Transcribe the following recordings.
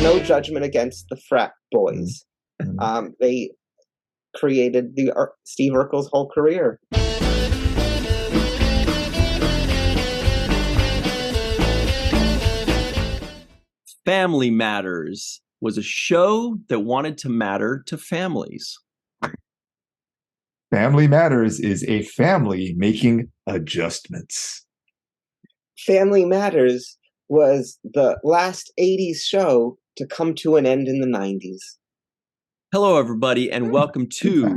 there's no judgment against the frat boys. They created Steve Urkel's whole career. Family Matters was a show that wanted to matter to families. Family Matters is a family making adjustments. Family Matters was the last 80s show to come to an end in the 90s. Hello, everybody, and welcome to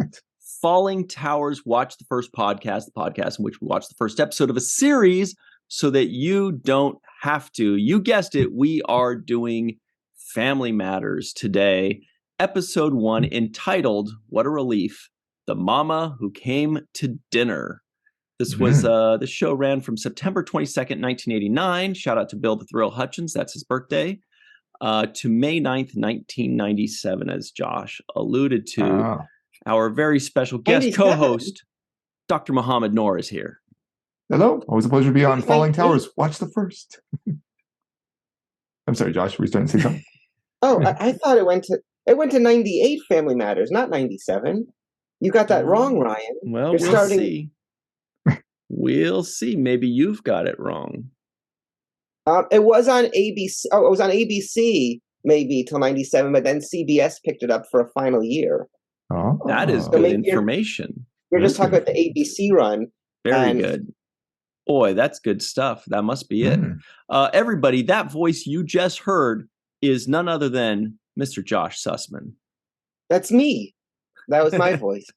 Fallingtower's Watch the First podcast, the podcast in which we watch the first episode of a series so that you don't have to. You guessed it, we are doing Family Matters today, episode 1, entitled, what a relief, The Mama Who Came to Dinner. This was, the show ran from September 22nd, 1989. Shout out to Bill the Thrill Hutchins, that's his birthday. To May 9th, 1997, as Josh alluded to. Our very special guest co-host, Dr. Muhammad Noor, is here. Hello. Always a pleasure to be on Fallingtowers. Watch the first. I'm sorry, Josh, were you starting to say something? I thought it went to 98 Family Matters, not 97. You got that wrong, Ryan. Well, we'll see. We'll see. Maybe you've got it wrong. It was on ABC. Oh, it was on ABC maybe till 97, but then CBS picked it up for a final year. Oh, that is good information. You're just talking about the ABC run. Very good. Boy, that's good stuff. That must be it. Everybody, that voice you just heard is none other than Mr. Josh Sussman. That's me. That was my voice.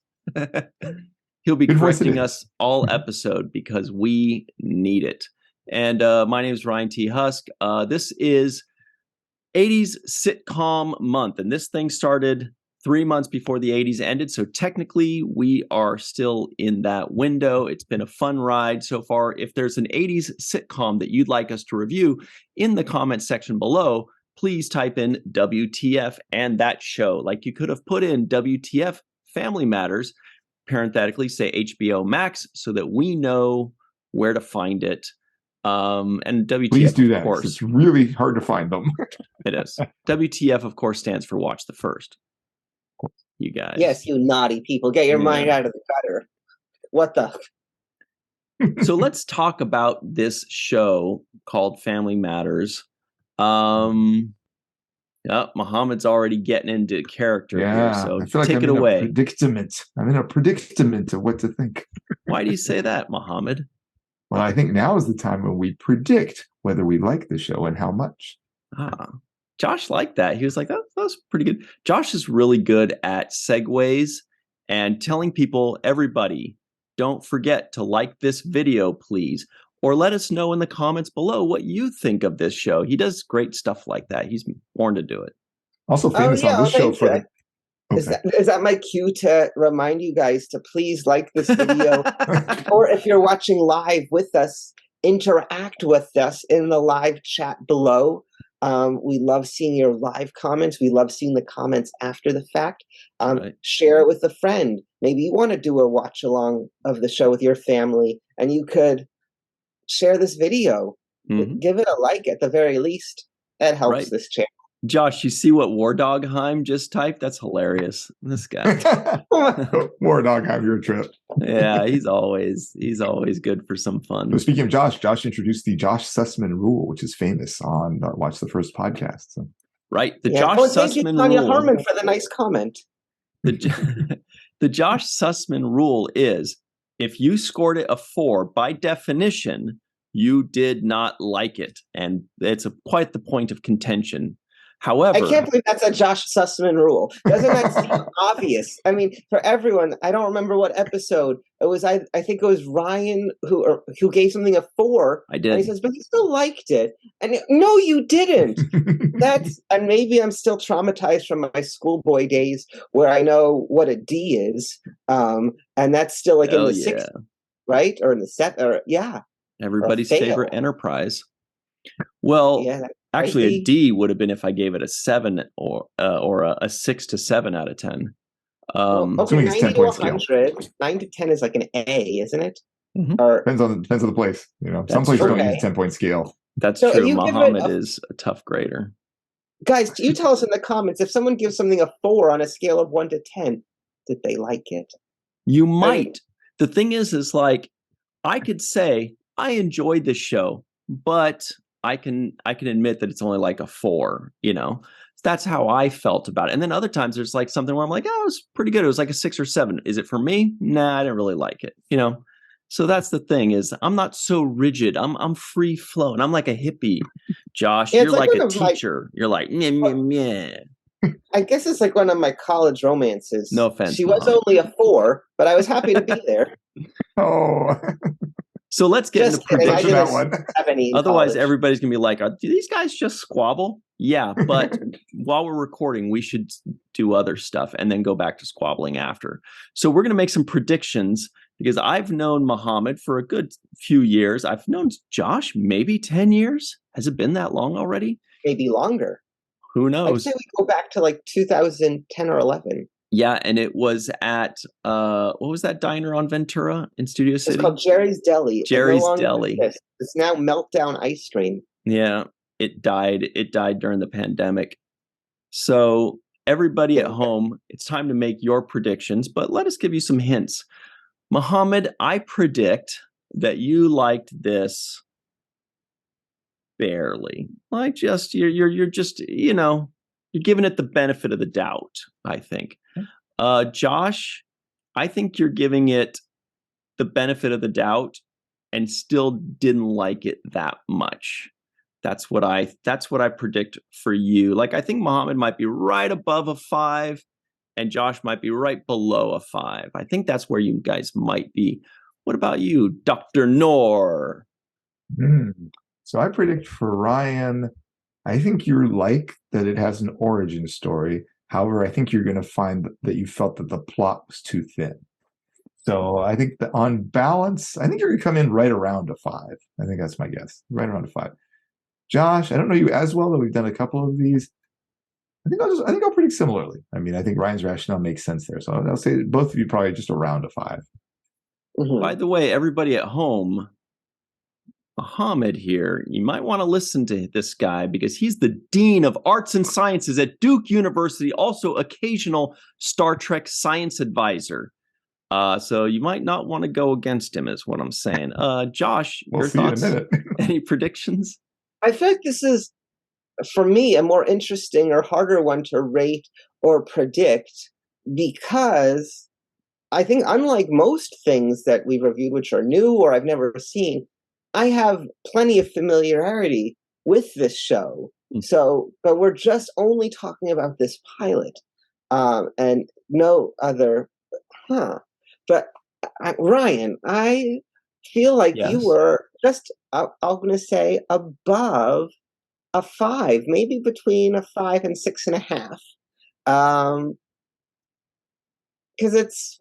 He'll be correcting us all episode because we need it. And my name is Ryan T. Husk. This is 80s sitcom month, and this thing started 3 months before the 80s ended, so technically we are still in that window. It's been a fun ride so far. If there's an 80s sitcom that you'd like us to review in the comments section below, please type in WTF and that show. Like you could have put in WTF Family Matters, parenthetically say HBO Max, so that we know where to find it. And WTF, please do that. Of course, it's really hard to find them. It is. WTF, of course, stands for Watch the First. You guys. Yes, you naughty people. Get your mind out of the gutter. What the? So let's talk about this show called Family Matters. Muhammad's already getting into character here, so take it away. I'm in a predicament of what to think. Why do you say that, Muhammad? Well, I think now is the time when we predict whether we like the show and how much. Josh liked that. He was like, that was pretty good. Josh is really good at segues and telling people, everybody, don't forget to like this video, please. Or let us know in the comments below what you think of this show. He does great stuff like that. He's born to do it. Also famous on this show for... Is that my cue to remind you guys to please like this video? Or if you're watching live with us, interact with us in the live chat below. We love seeing your live comments. We love seeing the comments after the fact. Share it with a friend. Maybe you want to do a watch along of the show with your family, and you could share this video. Give it a like at the very least. That helps this channel. Josh, you see what War Dogheim just typed? That's hilarious. This guy. War Dogheim, your trip. Yeah, he's always good for some fun. So speaking of Josh introduced the Josh Sussman rule, which is famous on Watch the First podcast. So. Right, the Josh Sussman thank you, Tanya rule. Harmon, for the nice comment. The Josh Sussman rule is if you scored it a 4, by definition, you did not like it, and it's quite the point of contention. However, I can't believe that's a Josh Sussman rule. Doesn't that seem obvious? I mean, for everyone, I don't remember what episode it was. I think it was Ryan who gave something a 4. I did. And he says, but you still liked it. And no, you didn't. And maybe I'm still traumatized from my schoolboy days where I know what a D is. And that's still like in the 6th, right? Or in the 7th, everybody's favorite Enterprise. Well, actually, a D would have been if I gave it a 7 or a 6 to 7 out of 10. Okay, 90 to 100. 9 to 10 is like an A, isn't it? Or, depends on the place. Some places don't use a 10-point scale. That's true. Muhammad is a tough grader. Guys, you tell us in the comments if someone gives something a 4 on a scale of 1 to 10, did they like it? You might. The thing is like, I could say I enjoyed this show, but I can admit that it's only like a 4, you know. That's how I felt about it. And then other times there's like something where I'm like, oh, it was pretty good. It was like a 6 or 7. Is it for me? Nah, I didn't really like it, you know. So that's the thing, is I'm not so rigid. I'm free flowing. I'm like a hippie. Josh, Yeah, you're like a one of my- teacher. You're like, meh, meh, meh. I guess it's like one of my college romances. No offense, She was Mom. only a 4, but I was happy to be there. Oh, So let's get Just into kidding. I predictions. didn't have any in Otherwise, college. everybody's gonna be like, do these guys just squabble? Yeah, but while we're recording, we should do other stuff and then go back to squabbling after. So we're gonna make some predictions, because I've known Muhammad for a good few years. I've known Josh maybe 10 years. Has it been that long already? Maybe longer. Who I'd knows? say we go back to like 2010 or 11. Yeah, and it was at what was that diner on Ventura in Studio City? It's called Jerry's Deli. Jerry's It no longer Deli. exists. It's now Meltdown Ice Cream. Yeah, it died. It died during the pandemic. So everybody at home, it's time to make your predictions, but let us give you some hints. Muhammad, I predict that you liked this barely. Like, just you're just, you know, you're giving it the benefit of the doubt, I think. Josh, I think you're giving it the benefit of the doubt and still didn't like it that much. That's what I predict for you. Like, I think Muhammad might be right above a 5 and Josh might be right below a 5. I think that's where you guys might be. What about you, Dr. Noor? So I predict for Ryan, I think you're like that it has an origin story. However, I think you're going to find that you felt that the plot was too thin. So I think that on balance, I think you're going to come in right around a 5. I think that's my guess, right around a 5. Josh, I don't know you as well, though we've done a couple of these. I think I'll predict similarly. I mean, I think Ryan's rationale makes sense there. So I'll say both of you probably just around a 5. Mm-hmm. By the way, everybody at home, Muhammad here, you might want to listen to this guy because he's the Dean of Arts and Sciences at Duke University, also occasional Star Trek science advisor. So you might not want to go against him, is what I'm saying. Josh, your thoughts? Any predictions? I feel like this is, for me, a more interesting or harder one to rate or predict, because I think, unlike most things that we've reviewed which are new or I've never seen, I have plenty of familiarity with this show. So, but we're just only talking about this pilot, and no other. But Ryan, I feel like you were just, I'm going to say, above a 5, maybe between a 5 and 6.5. Because it's,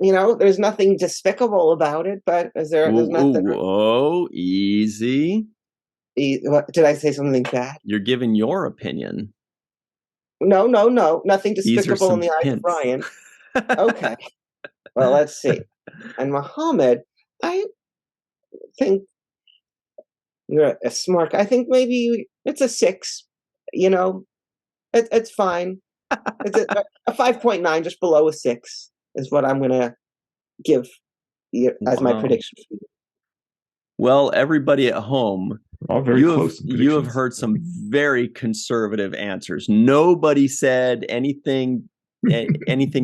you know, there's nothing despicable about it, but there's nothing. Oh, easy. What, did I say something bad? You're giving your opinion. No, nothing despicable in the eyes of Ryan. Okay. Well, let's see. And Muhammad, I think you're a smart. I think maybe it's a 6. You know, it's fine. It's a 5.9, just below a 6, is what I'm gonna give you as my prediction for you. Well, everybody at home, all very close. You have heard some very conservative answers. Nobody said anything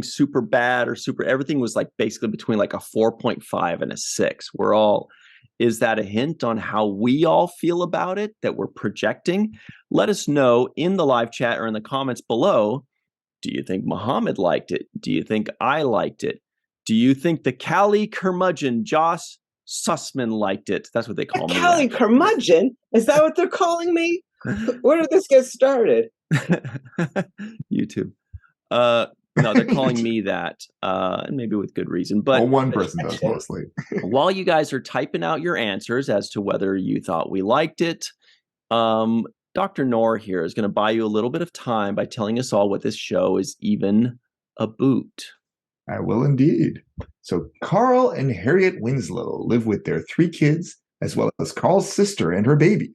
super bad or super. Everything was like basically between like a 4.5 and a 6. We're all. Is that a hint on how we all feel about it that we're projecting? Let us know in the live chat or in the comments below. Do you think Muhammad liked it? Do you think I liked it? Do you think the Cali curmudgeon Josh Sussman liked it? That's what they call me. Cali curmudgeon? Is that what they're calling me? Where did this get started? YouTube. No, they're calling me that, and maybe with good reason. But one person does mostly. While you guys are typing out your answers as to whether you thought we liked it, Dr. Noor here is going to buy you a little bit of time by telling us all what this show is even about. I will indeed. So Carl and Harriet Winslow live with their 3 kids, as well as Carl's sister and her baby.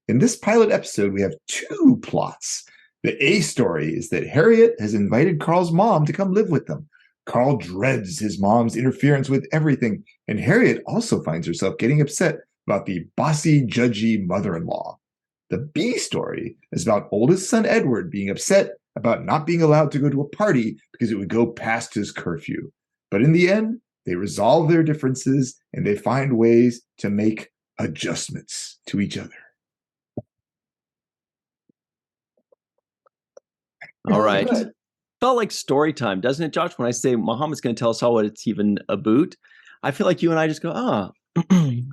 In this pilot episode, we have 2 plots. The A story is that Harriet has invited Carl's mom to come live with them. Carl dreads his mom's interference with everything, and Harriet also finds herself getting upset about the bossy, judgy mother-in-law. The B story is about oldest son Edward being upset about not being allowed to go to a party because it would go past his curfew. But in the end, they resolve their differences and they find ways to make adjustments to each other. All right. Felt like story time, doesn't it, Josh? When I say Muhammad's going to tell us all what it's even a boot, I feel like you and I just go,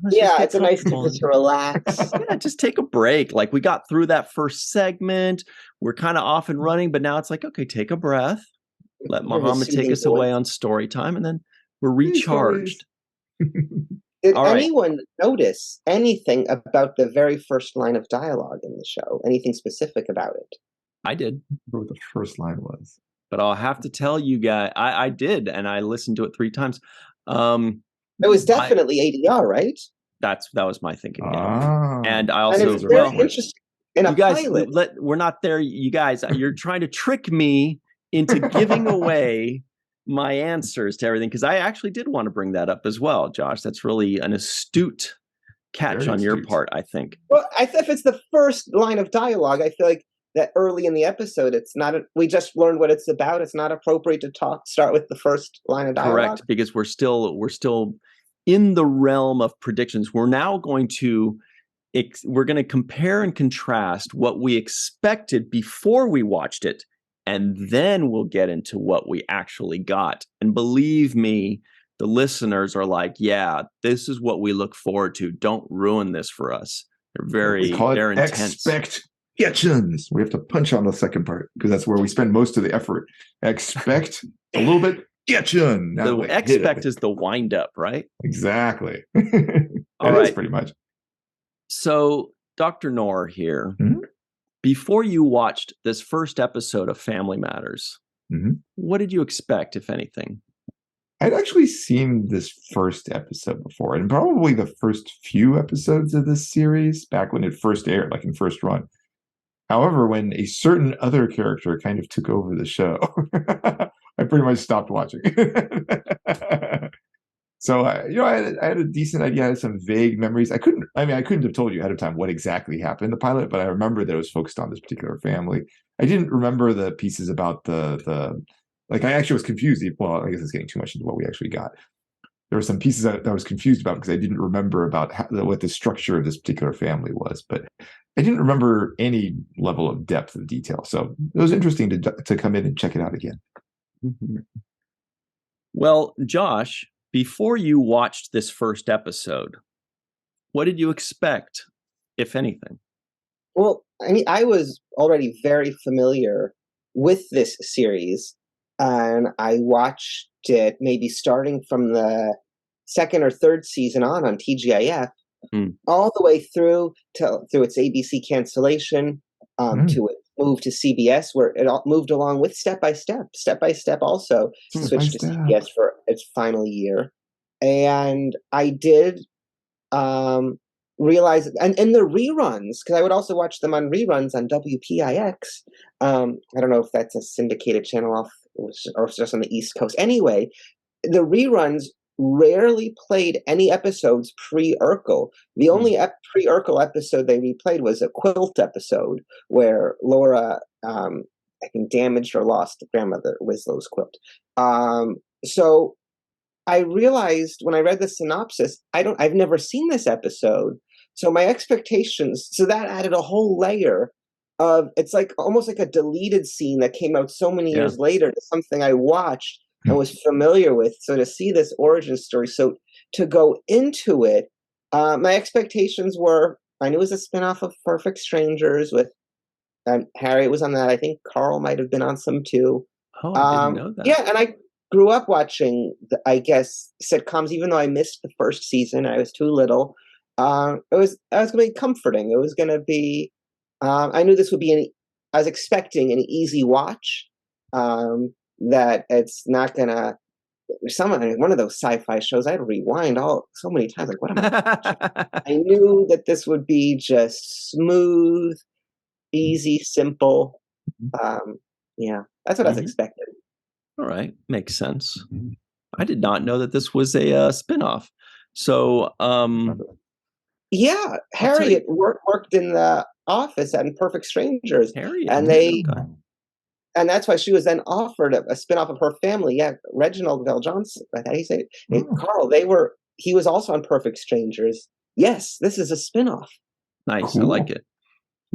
yeah, it's a nice time to relax. Yeah, just take a break. Like we got through that first segment. We're kind of off and running, but now it's like, okay, take a breath. Let Muhammad take us away on story time, and then we're recharged. Did anyone notice anything about the very first line of dialogue in the show? Anything specific about it? I did. I remember what the first line was. But I'll have to tell you guys, I did, and I listened to it 3 times. It was definitely ADR, right? That was my thinking. Yeah. And I also, and it's very interesting. In a you guys, pilot, we're not there. You guys, you're trying to trick me into giving away my answers to everything, because I actually did want to bring that up as well, Josh. That's really an astute catch on your part, I think. Well, if it's the first line of dialogue, I feel like that early in the episode, it's not. We just learned what it's about. It's not appropriate to start with the first line of dialogue. Correct, because we're still in the realm of predictions. We're now going to compare and contrast what we expected before we watched it, and then we'll get into what we actually got. And believe me, the listeners are like, yeah, this is what we look forward to. Don't ruin this for us. They're intense. Expectations. We have to punch on the second part because that's where we spend most of the effort. Expect a little bit. Getchun. The expect is the wind up, right? Exactly. All right. Pretty much. So, Dr. Noor here, before you watched this first episode of Family Matters, what did you expect, if anything? I'd actually seen this first episode before, and probably the first few episodes of this series back when it first aired, like in first run. However, when a certain other character kind of took over the show, I pretty much stopped watching. So, I had a decent idea. I had some vague memories. I couldn't have told you ahead of time what exactly happened in the pilot, but I remember that it was focused on this particular family. I didn't remember the pieces about I actually was confused. Well, I guess it's getting too much into what we actually got. There were some pieces that I was confused about because I didn't remember about what the structure of this particular family was, but I didn't remember any level of depth of detail. So it was interesting to come in and check it out again. Well, Josh, before you watched this first episode, what did you expect, if anything? Well, I mean, I was already very familiar with this series, and I watched it maybe starting from the second or third season on TGIF, all the way through its ABC cancellation, to it move to CBS, where it all moved along with step by step also switched to CBS for its final year. And I did realize, and in the reruns, because I would also watch them on reruns on WPIX. I don't know if that's a syndicated channel or it's just on the East Coast. Anyway, the reruns rarely played any episodes pre-Urkel. The only pre-Urkel episode they replayed was a quilt episode where Laura, I think, damaged or lost grandmother Wislow's quilt. So I realized when I read the synopsis, I've never seen this episode. So my expectations, so that added a whole layer of, it's like almost like a deleted scene that came out so many years later to something I watched and was familiar with. So to see this origin story, so to go into it, my expectations were, I knew it was a spinoff of Perfect Strangers with Harriet was on that. I think Carl might have been on some too. Oh, I didn't know that. Yeah, and I grew up watching, sitcoms, even though I missed the first season. I was too little. I was going to be comforting. It was going to be, I knew this would be I was expecting an easy watch, that it's not going to, one of those sci-fi shows, I had to rewind so many times. Like, what am I watching? I knew that this would be just smooth, easy, simple. Yeah, that's what I was expecting. All right, makes sense. I did not know that this was a spin-off. So, yeah, Harriet worked in the office at Perfect Strangers, Harriet, and okay. and that's why she was then offered a spin-off of her family. Yeah, Reginald Val Johnson, how do you say it? Carl, he was also on Perfect Strangers. Yes, this is a spin-off. Nice, Cool. I like it.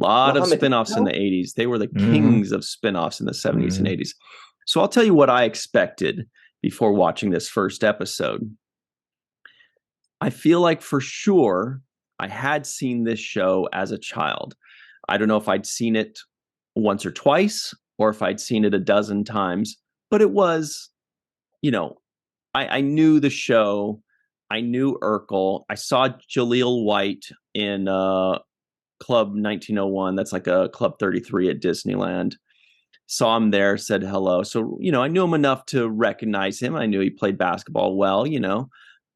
A lot of spin-offs in the 80s. They were the kings of spin-offs in the 70s and 80s. So I'll tell you what I expected before watching this first episode. I feel like for sure I had seen this show as a child. I don't know if I'd seen it once or twice or if I'd seen it a dozen times, but it was, I knew the show. I knew Urkel. I saw Jaleel White in Club 1901. That's like a Club 33 at Disneyland. Saw him there, said hello. So, I knew him enough to recognize him. I knew he played basketball well,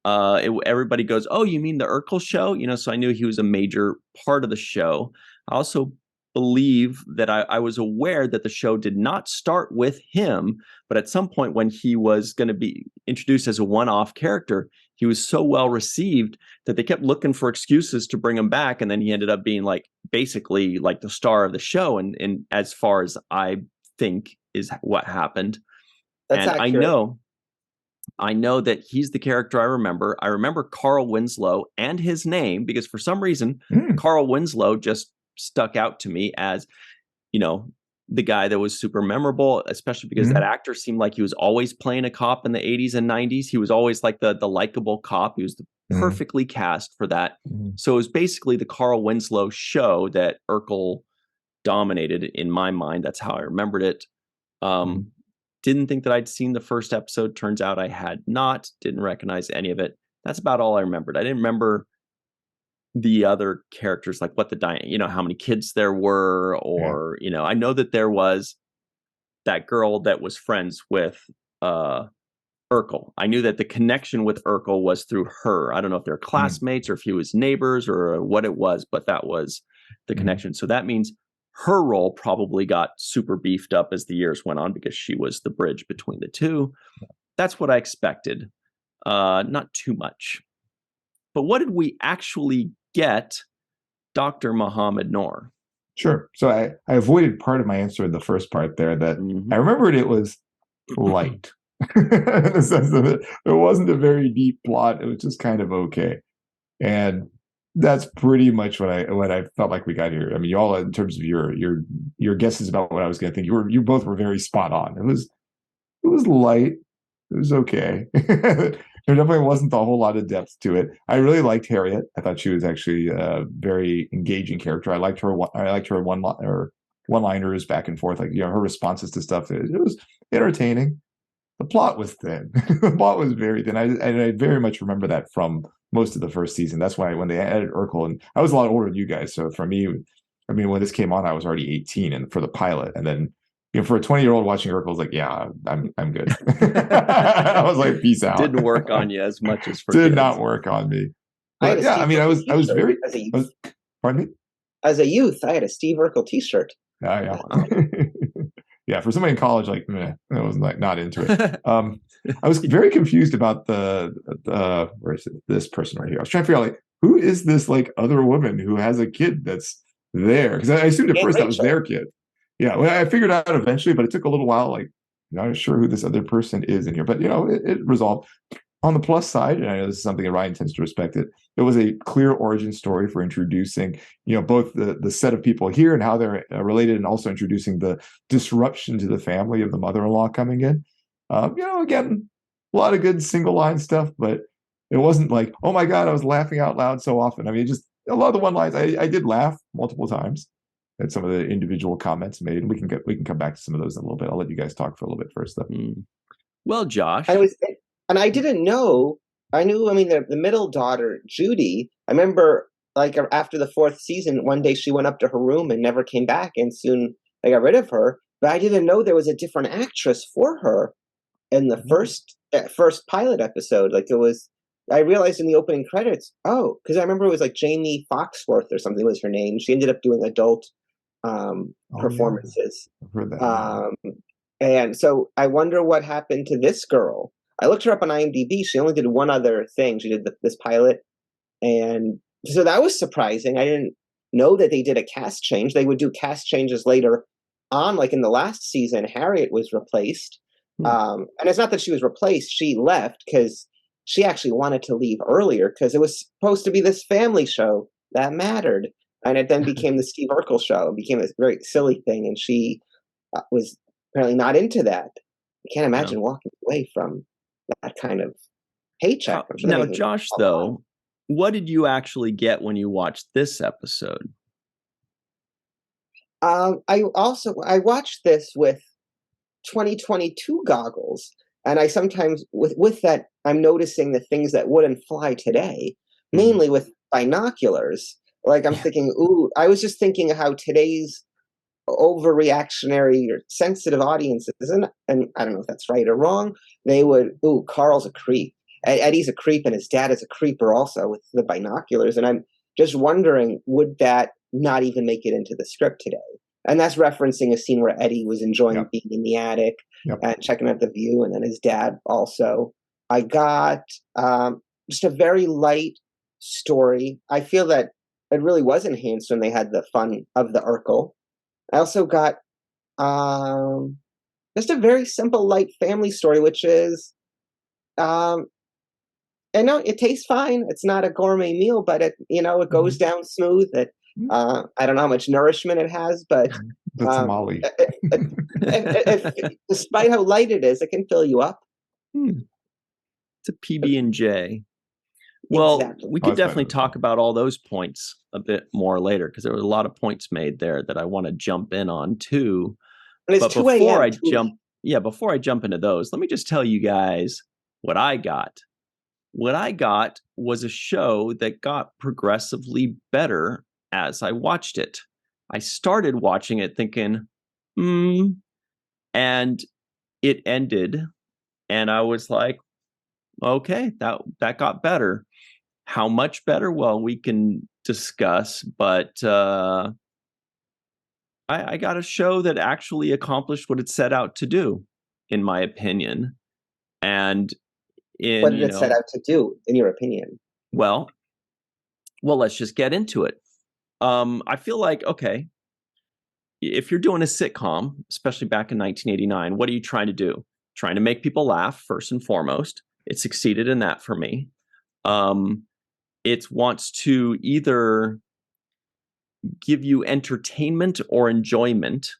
everybody goes, "Oh, you mean the Urkel show?" So I knew he was a major part of the show. I also believe that I was aware that the show did not start with him, but at some point when he was going to be introduced as a one-off character, he was so well received that they kept looking for excuses to bring him back, and then he ended up being basically the star of the show. And as far as I think is what happened. That's and accurate. I know that he's the character I remember. I remember Carl Winslow and his name because for some reason, Carl Winslow just stuck out to me as, the guy that was super memorable, especially because that actor seemed like he was always playing a cop in the 80s and 90s. He was always like the likable cop. He was perfectly cast for that. So it was basically the Carl Winslow show that Urkel dominated in my mind. That's how I remembered it. Didn't think that I'd seen the first episode. Turns out I had not. Didn't recognize any of it. That's about all I remembered. I didn't remember the other characters, like what how many kids there were, or I know that there was that girl that was friends with Urkel. I knew that the connection with Urkel was through her. I don't know if they're classmates or if he was neighbors or what it was, but that was the connection. So that means her role probably got super beefed up as the years went on because she was the bridge between the two. That's what I expected. Not too much. But what did we actually get, Dr. Muhammad Noor? Sure. So I avoided part of my answer in the first part there that I remembered it was light. In the sense that it wasn't a very deep plot. It was just kind of okay. And that's pretty much what I felt like we got here. I mean, you all, in terms of your guesses about what I was going to think, you both were very spot on. It was light. It was okay. There definitely wasn't a whole lot of depth to it. I really liked Harriet. I thought she was actually a very engaging character. I liked her one-liners back and forth, her responses to stuff. It was entertaining. The plot was thin. The plot was very thin. I very much remember that from most of the first season. That's why when they added Urkel, and I was a lot older than you guys, so for me, I mean, when this came on, I was already 18, and for the pilot, and then for a 20-year-old watching Urkel, I was like, yeah, I'm good. I was like, peace out. Didn't work on you as much as for did kids. not work on me. But yeah, I mean, I was very. Pardon me. As a youth, I had a Steve Urkel T-shirt. Yeah. Yeah, for somebody in college, I wasn't not into it. I was very confused about the where is it? This person right here. I was trying to figure out who is this other woman who has a kid that's there? Because I assumed at first that was their kid. Yeah, well, I figured out eventually, but it took a little while. Not sure who this other person is in here, but it resolved. On the plus side, and I know this is something that Ryan tends to respect, it was a clear origin story for introducing, both the set of people here and how they're related, and also introducing the disruption to the family of the mother-in-law coming in. Again, a lot of good single line stuff, but it wasn't like, oh my God, I was laughing out loud so often. I mean, just a lot of the one-liners, I did laugh multiple times at some of the individual comments made. We can come back to some of those in a little bit. I'll let you guys talk for a little bit first, though. Well, Josh, and I didn't know. I knew. I mean, the middle daughter, Judy. I remember, after the fourth season, one day she went up to her room and never came back, and soon they got rid of her. But I didn't know there was a different actress for her in the first pilot episode. I realized in the opening credits. Oh, because I remember it was Jamie Foxworth or something was her name. She ended up doing adult performances. I've heard that. And so I wonder what happened to this girl. I looked her up on IMDb. She only did one other thing. She did this pilot. And so that was surprising. I didn't know that they did a cast change. They would do cast changes later on, like in the last season, Harriet was replaced. And it's not that she was replaced. She left because she actually wanted to leave earlier because it was supposed to be this family show that mattered. And it then became the Steve Urkel show. It became this very silly thing. And she was apparently not into that. I can't imagine walking away from that kind of paycheck. Now, Josh, though, what did you actually get when you watched this episode? I watched this with 2022 goggles, and I sometimes with that I'm noticing the things that wouldn't fly today, mainly with binoculars. Like I'm thinking, ooh, I was just thinking how today's overreactionary or sensitive audiences, and I don't know if that's right or wrong, they would, ooh, Carl's a creep. Eddie's a creep and his dad is a creeper also with the binoculars. And I'm just wondering, would that not even make it into the script today? And that's referencing a scene where Eddie was enjoying being in the attic and checking out the view. And then his dad also. I got just a very light story. I feel that it really was enhanced when they had the fun of the Urkel. I also got just a very simple, light family story, which is, and no, it tastes fine. It's not a gourmet meal, but it goes down smooth. I don't know how much nourishment it has, but Molly. Despite how light it is, it can fill you up. It's a PB&J. Well, exactly. We could definitely talk about all those points a bit more later because there were a lot of points made there that I want to jump in on too. And it's but 2 before a.m. before I jump into those, let me just tell you guys what I got. What I got was a show that got progressively better as I watched it. I started watching it thinking, and it ended, and I was like, okay, that got better. How much better? Well, we can discuss, but I got a show that actually accomplished what it set out to do, in my opinion. And what did it set out to do, in your opinion? Well, let's just get into it. I feel like, okay, if you're doing a sitcom, especially back in 1989, what are you trying to do? Trying to make people laugh, first and foremost. It succeeded in that for me. It wants to either give you entertainment or enjoyment.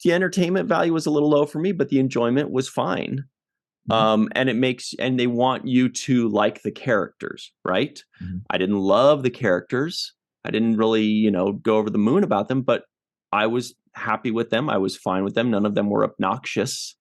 The entertainment value was a little low for me, but the enjoyment was fine. And they want you to like the characters, right? I didn't love the characters. I didn't really, go over the moon about them, but I was happy with them. I was fine with them. None of them were obnoxious,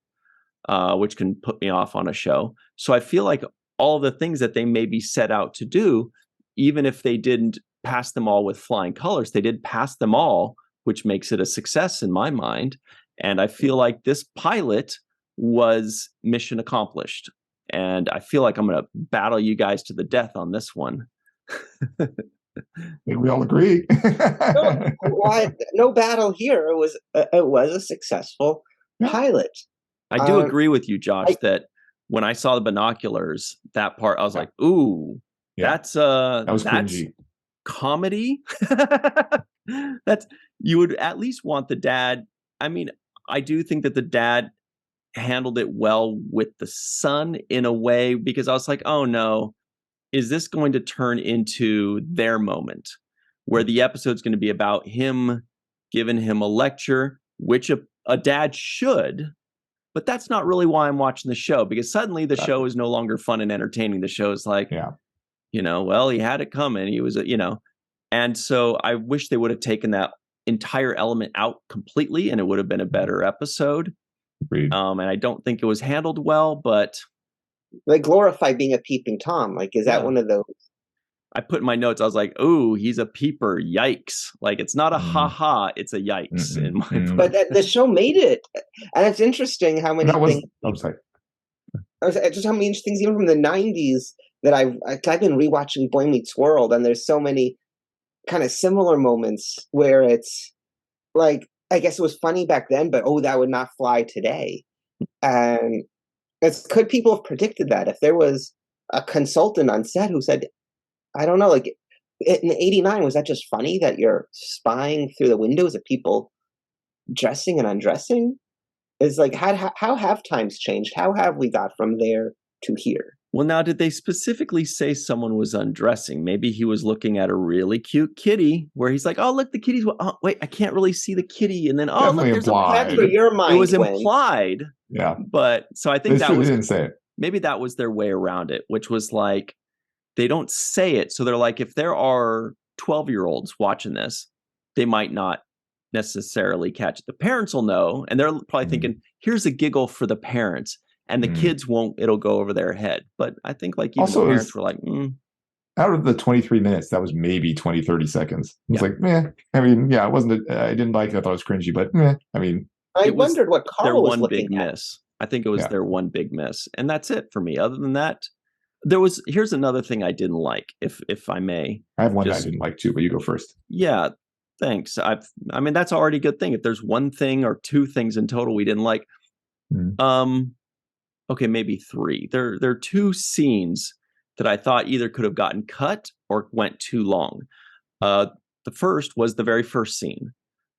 which can put me off on a show. So I feel like all the things that they maybe set out to do, even if they didn't pass them all with flying colors, they did pass them all, which makes it a success in my mind. And I feel like this pilot was mission accomplished. And I feel like I'm going to battle you guys to the death on this one. I think we all agree. No battle here. It was a successful pilot. I do agree with you, Josh, that when I saw the binoculars, that part, I was like, ooh, that was cringy. Comedy. You would at least want the dad. I mean, I do think that the dad handled it well with the son in a way, because I was like, oh no, is this going to turn into their moment where the episode's going to be about him giving him a lecture, which a dad should, but that's not really why I'm watching the show, because suddenly the show is no longer fun and entertaining. The show is like, well, he had it coming. He was, and so I wish they would have taken that entire element out completely and it would have been a better episode. Agreed. And I don't think it was handled well, but they glorify being a peeping Tom. Like, is that one of those? I put in my notes, I was like, ooh, he's a peeper. Yikes. Like, it's not a ha-ha, it's a yikes. In my book. But the show made it. And it's interesting how many things. I'm sorry. Just how many things, even from the 90s, that I've been rewatching Boy Meets World, and there's so many kind of similar moments where it's like, I guess it was funny back then, but that would not fly today. And could people have predicted that? If there was a consultant on set who said, I don't know, like in '89, was that just funny that you're spying through the windows at people dressing and undressing? It's like, how have times changed? How have we got from there to here? Well, now, did they specifically say someone was undressing? Maybe he was looking at a really cute kitty where he's like, oh, look, the kitty's, oh, wait, I can't really see the kitty. And then, oh, Definitely look, there's implied. That's where your mind It was went. implied. Yeah. But so I think They didn't say it. Maybe that was their way around it, which was like, they don't say it. So they're like, if there are 12-year-olds watching this, they might not necessarily catch it. The parents will know. And they're probably thinking, here's a giggle for the parents. And the kids won't, it'll go over their head. But I think like even Also, the parents were like, out of the 23 minutes, that was maybe 20, 30 seconds. It's like, meh. I mean, yeah, it wasn't, I didn't like it. I thought it was cringy, but meh. I mean, I wondered what Carl was one big looking at. miss. I think it was their one big miss. And that's it for me. Other than that, here's another thing I didn't like, if I may. I have one that I didn't like too, but you go first. Yeah, thanks. I mean, that's already a good thing. If there's one thing or two things in total we didn't like, okay, maybe three. There are two scenes that I thought either could have gotten cut or went too long. The first was the very first scene.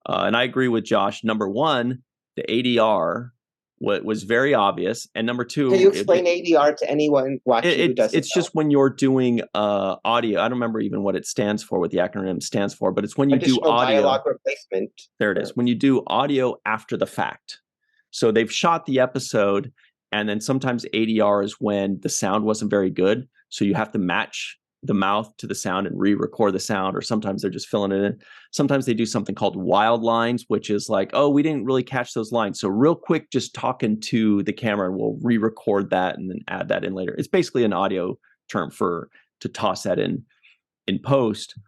And I agree with Josh. Number one, the ADR was very obvious. And number two... Can you explain ADR to anyone watching who doesn't It's just when you're doing audio. I don't remember even what it stands for, what the acronym stands for, but it's when you do audio... dialogue replacement. There it is. When you do audio after the fact. So they've shot the episode, and then sometimes ADR is when the sound wasn't very good. So you have to match the mouth to the sound and re-record the sound, or sometimes they're just filling it in. Sometimes they do something called wild lines, which is like, oh, we didn't really catch those lines. So real quick, just talking to the camera, and we'll re-record that and then add that in later. It's basically an audio term to toss that in post.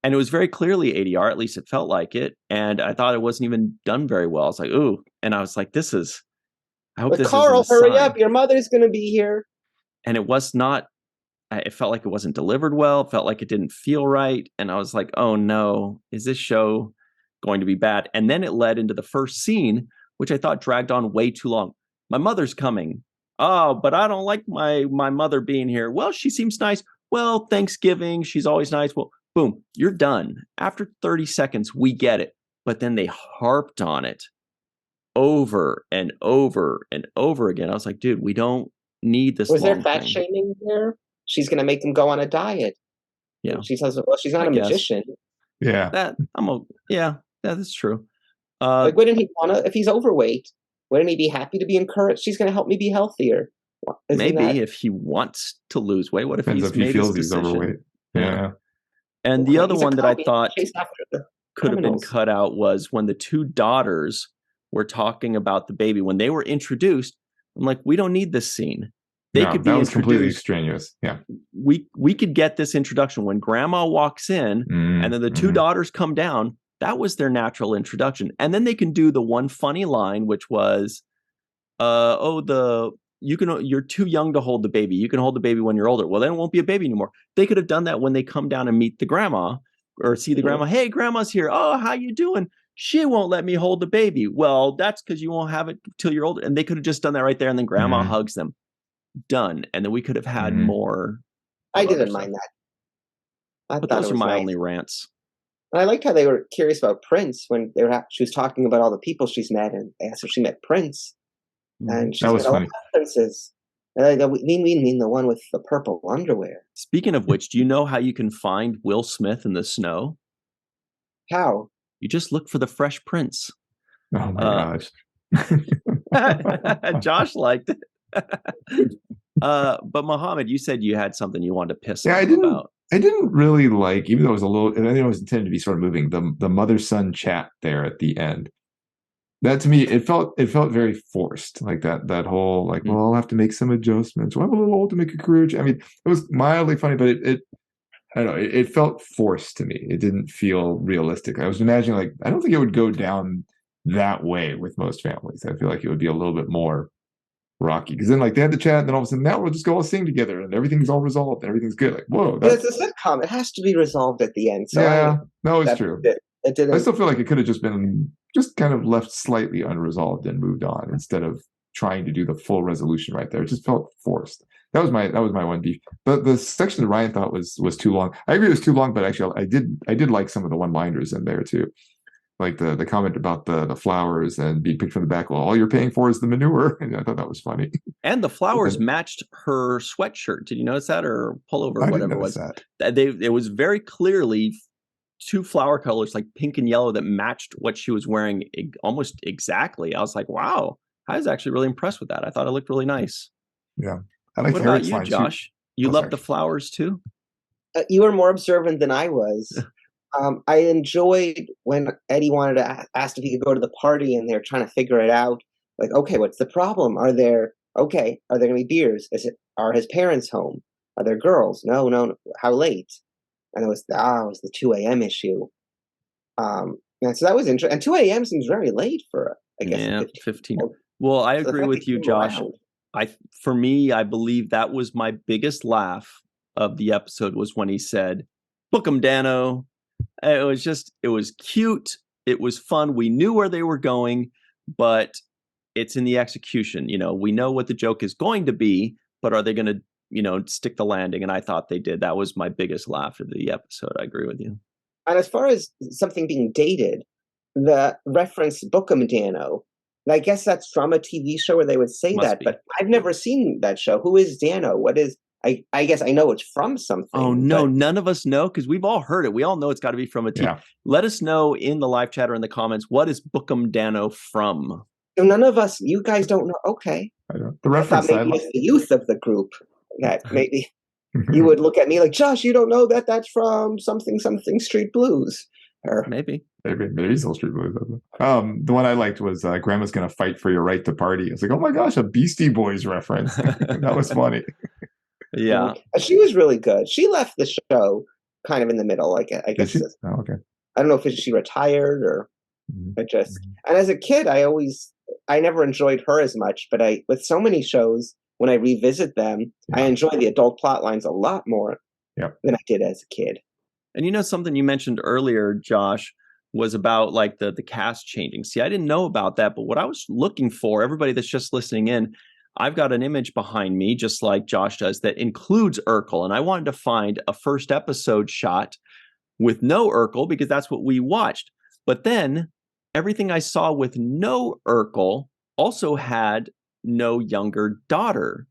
And it was very clearly ADR, at least it felt like it. And I thought it wasn't even done very well. I was like, ooh. And I was like, I hope this Carl, isn't a hurry sign. up. Your mother's going to be here. And it was not, it felt like it wasn't delivered well. It felt like it didn't feel right. And I was like, oh no, is this show going to be bad? And then it led into the first scene, which I thought dragged on way too long. My mother's coming. Oh, but I don't like my mother being here. Well, she seems nice. Well, Thanksgiving, she's always nice. Well, boom, you're done. After 30 seconds, we get it. But then they harped on it over and over and over again. I was like, dude, we don't need this. Was there fat shaming there? She's going to make them go on a diet. Yeah. And she says, well, she's not a magician. Yeah. That's true. Like, wouldn't he want to, if he's overweight, wouldn't he be happy to be encouraged? She's going to help me be healthier. Maybe if he wants to lose weight. What if he feels he's overweight? Yeah. And the other one that I thought could have been cut out was when the two daughters were talking about the baby. When they were introduced, I'm like, we don't need this scene. That was completely strenuous. Yeah. We could get this introduction when grandma walks in and then the two daughters come down. That was their natural introduction. And then they can do the one funny line, which was, you're too young to hold the baby. You can hold the baby when you're older. Well, then it won't be a baby anymore. They could have done that when they come down and meet the grandma or see the grandma. Hey, grandma's here. Oh, how you doing? She won't let me hold the baby. Well, that's because you won't have it till you're older. And they could have just done that right there. And then grandma hugs them. Done. And then we could have had more. I didn't mind that. But those are my only rants. And I liked how they were curious about Prince when she was talking about all the people she's met and asked if she met Prince. And she said, funny. Princes. We mean the one with the purple underwear. Speaking of which, do you know how you can find Will Smith in the snow? How? You just look for the Fresh Prince. Oh my gosh. Josh liked it. But Mohammed, you said you had something you wanted to piss off about. I didn't really like, even though it was a little, I think it was intended to be sort of moving, the mother-son chat there at the end. That to me, it felt very forced, like that whole like, well, I'll have to make some adjustments. Well, I'm a little old to make a career. I mean, it was mildly funny, but it I don't know, it felt forced to me. It didn't feel realistic. I was imagining like, I don't think it would go down that way with most families. I feel like it would be a little bit more rocky, because then like they had the chat and then all of a sudden now we'll just go all sing together and everything's all resolved and everything's good. Like, whoa, but it's a sitcom, it has to be resolved at the end. So no, it's true. It didn't. I still feel like it could have just been kind of left slightly unresolved and moved on instead of trying to do the full resolution right there. It just felt forced. That was my one beef. But the section that Ryan thought was too long. I agree it was too long, but actually I did like some of the one-liners in there too. Like the comment about the flowers and being picked from the back. Well, all you're paying for is the manure. And I thought that was funny. And the flowers matched her sweatshirt. Did you notice that, or pullover, or whatever it was? That. It was very clearly two flower colors, like pink and yellow, that matched what she was wearing almost exactly. I was like, wow, I was actually really impressed with that. I thought it looked really nice. Yeah. I like what about you, Josh? You love the flowers too? You were more observant than I was. I enjoyed when Eddie wanted to ask if he could go to the party, and they're trying to figure it out. Like, okay, what's the problem? Are there going to be beers? Are his parents home? Are there girls? No. How late? And it was the 2 a.m. issue. And so that was interesting. And 2 a.m. seems very late for, I guess, 15. Well, I agree with you, Josh. For me, I believe that was my biggest laugh of the episode was when he said, "Book 'em, Dano." It was cute. It was fun. We knew where they were going, but it's in the execution. We know what the joke is going to be, but are they going to, stick the landing? And I thought they did. That was my biggest laugh of the episode. I agree with you. And as far as something being dated, the reference "Book 'em, Dano," I guess that's from a TV show where they would say that, but I've never seen that show. Who is Dano? What is... I guess I know it's from something. Oh, no, none of us know, because we've all heard it. We all know it's got to be from a TV. Yeah. Let us know in the live chat or in the comments, what is Book 'em Dano from? So none of us, you guys don't know. Okay. I don't. The reference maybe it's the youth of the group. That maybe you would look at me like, Josh, you don't know that's from something Street Blues. Or maybe still Street Blues. The one I liked was Grandma's Gonna Fight for Your Right to Party. It's like, oh my gosh, a Beastie Boys reference. That was funny. Yeah. She was really good. She left the show kind of in the middle. Like, I guess. Oh, okay. I don't know if she retired or and as a kid, I never enjoyed her as much, but with so many shows, when I revisit them, I enjoy the adult plot lines a lot more than I did as a kid. And something you mentioned earlier, Josh, was about like the cast changing. See, I didn't know about that, but what I was looking for, everybody that's just listening in, I've got an image behind me, just like Josh does, that includes Urkel. And I wanted to find a first episode shot with no Urkel, because that's what we watched. But then everything I saw with no Urkel also had no younger daughter.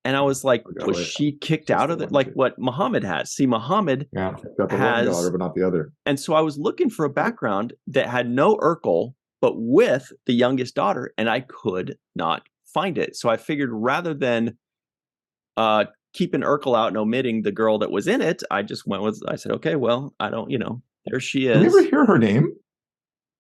And I was like, was she kicked out of it? Like what Muhammad has. See, Muhammad got the one daughter, but not the other. And so I was looking for a background that had no Urkel, but with the youngest daughter, and I could not find it. So I figured rather than keeping Urkel out and omitting the girl that was in it, I just went with, I said, okay, well, I don't, there she is. Did we ever hear her name?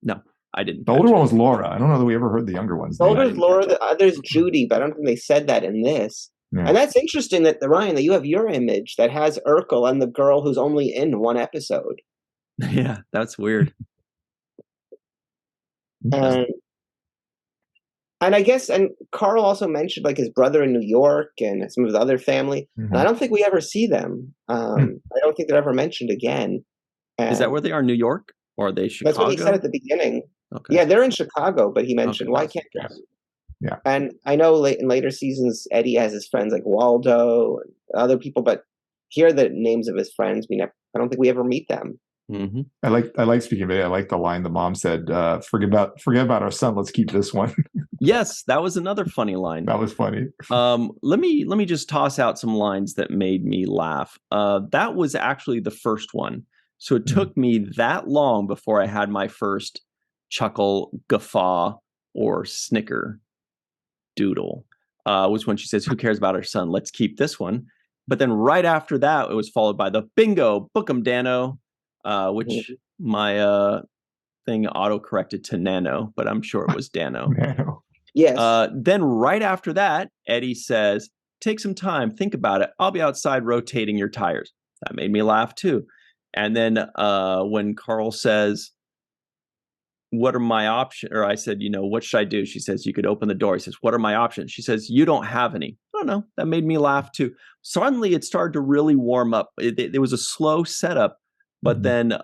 No, I didn't. The older one was Laura. I don't know that we ever heard the younger one's name. The older is Laura, the other's Judy, but I don't think they said that in this. Yeah. And that's interesting that, Ryan, that you have your image that has Urkel and the girl who's only in one episode. Yeah, that's weird. And I guess, and Carl also mentioned like his brother in New York and some of his other family. And I don't think we ever see them. I don't think they're ever mentioned again. Is that where they are, New York? Or are they Chicago? That's what he said at the beginning. Okay. Yeah, they're in Chicago, but he mentioned, why can't they? Yeah. And I know in later seasons, Eddie has his friends like Waldo and other people, but here are the names of his friends. I don't think we ever meet them. Mm-hmm. I like speaking of it. I like the line the mom said, forget about our son. Let's keep this one. Yes, that was another funny line. That was funny. Let me just toss out some lines that made me laugh. That was actually the first one. So it took me that long before I had my first chuckle, guffaw, or snicker doodle. Was when she says, who cares about her son? Let's keep this one. But then right after that, it was followed by the bingo, book 'em, Dano. Which my thing auto-corrected to Nano, but I'm sure it was Dano. Nano. Yes. Then right after that, Eddie says, take some time, think about it. I'll be outside rotating your tires. That made me laugh too. And then when Carl says, what are my options? Or I said, what should I do? She says, you could open the door. He says, what are my options? She says, you don't have any. I don't know. That made me laugh too. Suddenly it started to really warm up. It was a slow setup, But then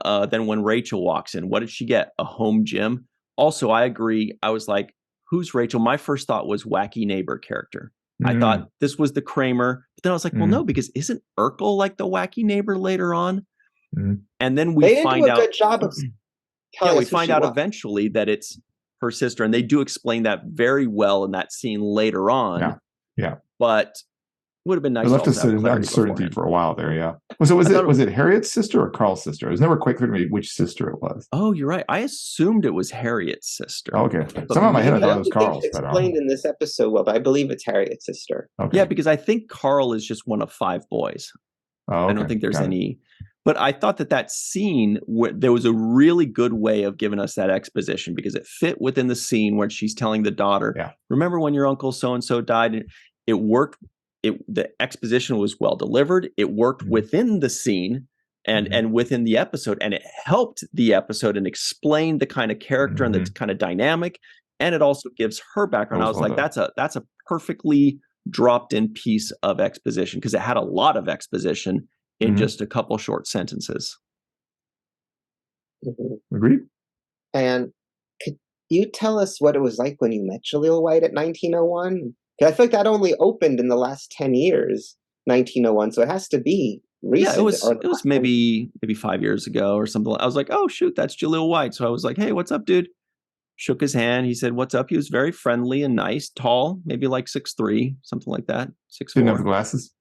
when Rachel walks in, what did she get? A home gym. Also, I agree. I was like, who's Rachel? My first thought was wacky neighbor character. I thought this was the Kramer. But then I was like, well, no, because isn't Urkel like the wacky neighbor later on? And then we find out. They didn't do a good job of we find out eventually that it's her sister. And they do explain that very well in that scene later on. Yeah. But would have been nice. It left us in uncertainty for a while there. Yeah. Was it Harriet's sister or Carl's sister? It was never quite clear to me which sister it was. Oh, you're right. I assumed it was Harriet's sister. Oh, okay. Somehow in my head I thought it was Carl's. Explained in this episode, well, but I believe it's Harriet's sister. Okay. Yeah, because I think Carl is just one of 5 boys. Oh, okay. I don't think there's any. But I thought that scene, there was a really good way of giving us that exposition because it fit within the scene where she's telling the daughter, remember when your uncle so-and-so died? And it worked. The exposition was well delivered. It worked within the scene and within the episode, and it helped the episode and explained the kind of character and the kind of dynamic. And it also gives her background. I was like, that's a perfectly dropped in piece of exposition because it had a lot of exposition in just a couple short sentences. Agreed. And could you tell us what it was like when you met Jaleel White at 1901? Because I feel like that only opened in the last 10 years, 1901. So it has to be recent. Yeah, it was maybe 5 years ago or something. I was like, oh, shoot, that's Jaleel White. So I was like, hey, what's up, dude? Shook his hand. He said, what's up? He was very friendly and nice, tall, maybe like 6'3", something like that. 6'4". Didn't have the glasses?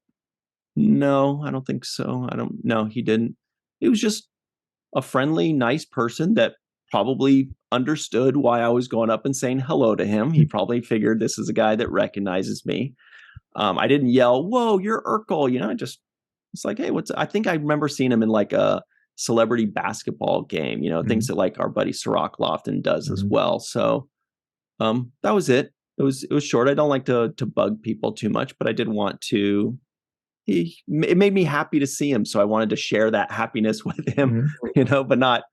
No, I don't think so. No, he didn't. He was just a friendly, nice person that probably understood why I was going up and saying hello to him. He probably figured this is a guy that recognizes me. I didn't yell, whoa, you're Urkel. It's like, hey, I think I remember seeing him in like a celebrity basketball game, things that like our buddy Sirach Lofton does as well. So that was it. It was short. I don't like to bug people too much, but I did want to. It made me happy to see him, so I wanted to share that happiness with him, but not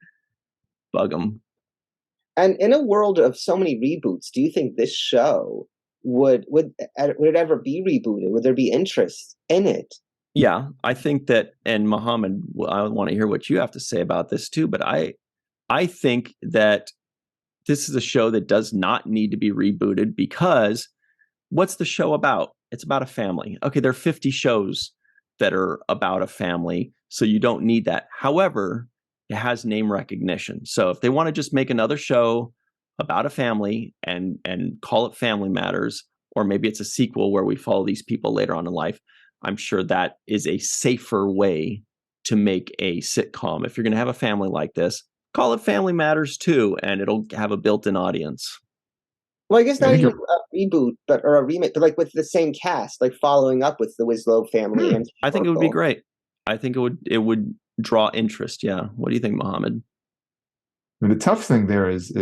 bug him. And in a world of so many reboots, do you think this show would it ever be rebooted? Would there be interest in it? Yeah, I think that, and Muhammad, I want to hear what you have to say about this too, but I think that this is a show that does not need to be rebooted because what's the show about? It's about a family. Okay, there are 50 shows that are about a family, so you don't need that. However, it has name recognition. So if they want to just make another show about a family and call it Family Matters, or maybe it's a sequel where we follow these people later on in life, I'm sure that is a safer way to make a sitcom. If you're going to have a family like this, call it Family Matters too, and it'll have a built-in audience. Well, I guess not even a reboot, or a remake, but like with the same cast, like following up with the Winslow family. And I think it would be great. I think it would draw interest. Yeah. What do you think, Muhammad? And the tough thing there is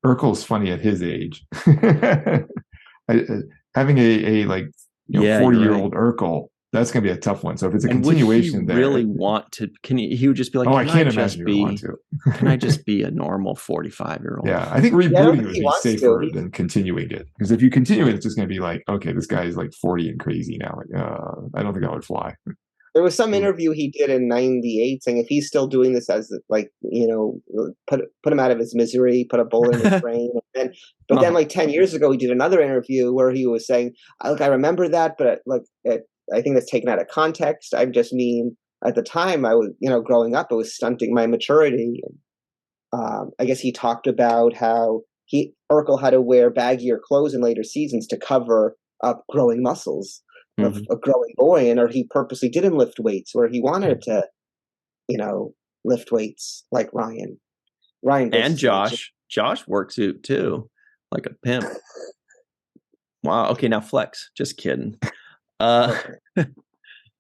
Urkel's funny at his age. Having a 40-year-old Urkel, that's going to be a tough one. So if it's a continuation, would he really want to? He would just be like, I can't imagine you want to. Can I just be a normal 45-year-old? Yeah, I think rebooting would be safer than continuing it. Because if you continue it, it's just going to be like, okay, this guy is like 40 and crazy now. Like, I don't think that would fly. There was some interview he did in '98 saying if he's still doing this as like, put him out of his misery, put a bullet in his brain. But then like 10 years ago, he did another interview where he was saying, look, I remember that, but I think that's taken out of context. I just mean at the time I was, growing up, it was stunting my maturity. I guess he talked about how Urkel had to wear baggier clothes in later seasons to cover up growing muscles. Of a growing boy, or he purposely didn't lift weights where he wanted to, lift weights like Ryan. And Josh works out too, like a pimp. Wow. Okay, now flex. Just kidding.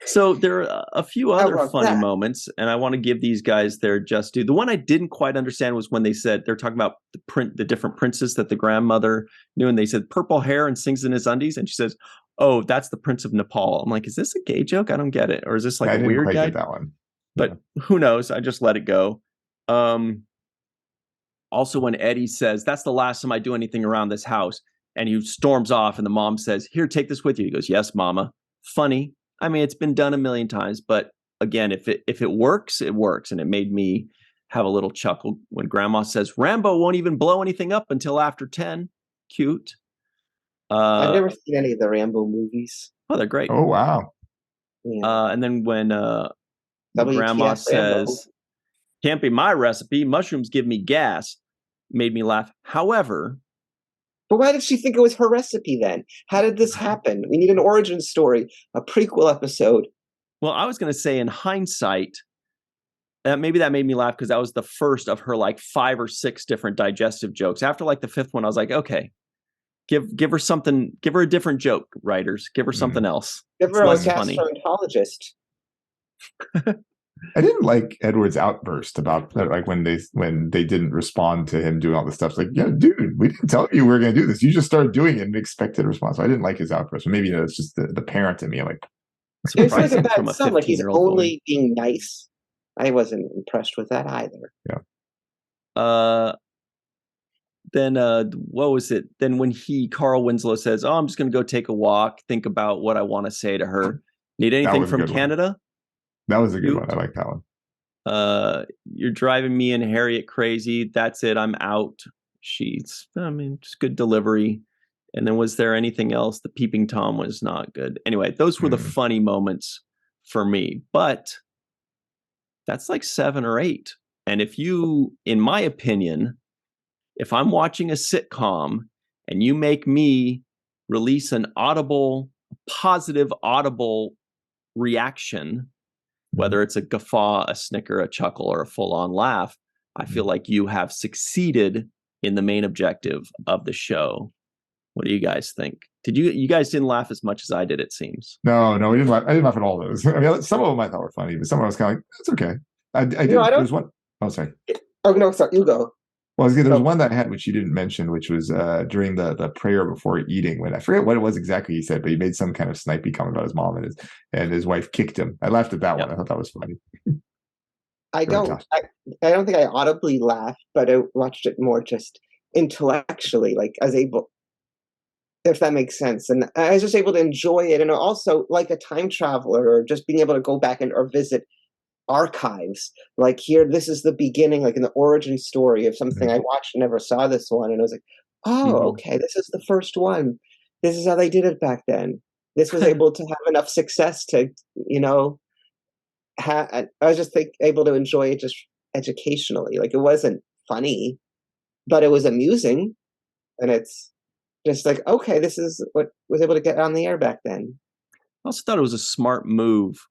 So there are a few other funny moments, and I want to give these guys their just due. The one I didn't quite understand was when they said they're talking about the different princes that the grandmother knew, and they said purple hair and sings in his undies, and she says, "Oh, that's the Prince of Nepal." I'm like, is this a gay joke? I don't get it, or is this like a weird guy? That one, but who knows? I just let it go. Also, when Eddie says, "That's the last time I do anything around this house," and he storms off, and the mom says, "Here, take this with you." He goes, "Yes, Mama." Funny. I mean, it's been done a million times, but again, if it works, it works. And it made me have a little chuckle when Grandma says, Rambo won't even blow anything up until after 10. Cute. I've never seen any of the Rambo movies. Oh, they're great. Oh, wow. Yeah. And then when WTF Grandma Rambo. says, can't be my recipe, mushrooms give me gas, made me laugh. However, but why did she think it was her recipe then? How did this happen? We need an origin story, a prequel episode. well, I was going to say in hindsight, maybe that made me laugh because that was the first of her like 5 or 6 different digestive jokes. After like the 5th one, I was like, okay, give her something, give her a different joke, writers. Give her something else. Give her a less funny. gastroenterologist. I didn't like Edward's outburst about like when they didn't respond to him doing all this stuff. It's like, yeah, dude, we didn't tell you we were going to do this. You just started doing it and expected a response. So I didn't like his outburst. Maybe it's just the parent in me. Like, It was like a Surprising bad from a son, like he's 15-year-old boy. only being nice. I wasn't impressed with that either. Then what was it? Then when Carl Winslow says, "Oh, I'm just going to go take a walk, think about what I want to say to her." Need anything was a from good one. Canada? that was a good Cute. one. I like that one. You're driving me and Harriet crazy. That's it. I'm out. She's, I mean, just good delivery. And then was there anything else? The peeping Tom was not good. Anyway, those were the funny moments for me. But that's like 7 or 8. And if you, in my opinion, if I'm watching a sitcom and you make me release an positive audible reaction, whether it's a guffaw, a snicker, a chuckle, or a full-on laugh, I feel like you have succeeded in the main objective of the show. What do you guys think? You guys didn't laugh as much as I did, it seems. No, we didn't laugh. I didn't laugh at all of those. I mean, some of them I thought were funny, but some of them I was kind of like, that's okay. I did. There was one. Oh, sorry. Oh no, sorry, you go. Well, there was one that I had, which you didn't mention, which was during the prayer before eating, when I forget what it was exactly he said, but he made some kind of snipey comment about his mom and his wife kicked him. I laughed at that one. I thought that was funny. I don't think I audibly laughed, but I watched it more just intellectually, like I was able, if that makes sense. And I was just able to enjoy it. And also like a time traveler, or just being able to go back or visit archives. Like here, this is the beginning, like in the origin story of something I watched and never saw this one. And I was like, oh, okay, this is the first one. This is how they did it back then. This was able to have enough success to, I was just able to enjoy it just educationally. Like it wasn't funny, but it was amusing. And it's just like, okay, this is what was able to get on the air back then. I also thought it was a smart move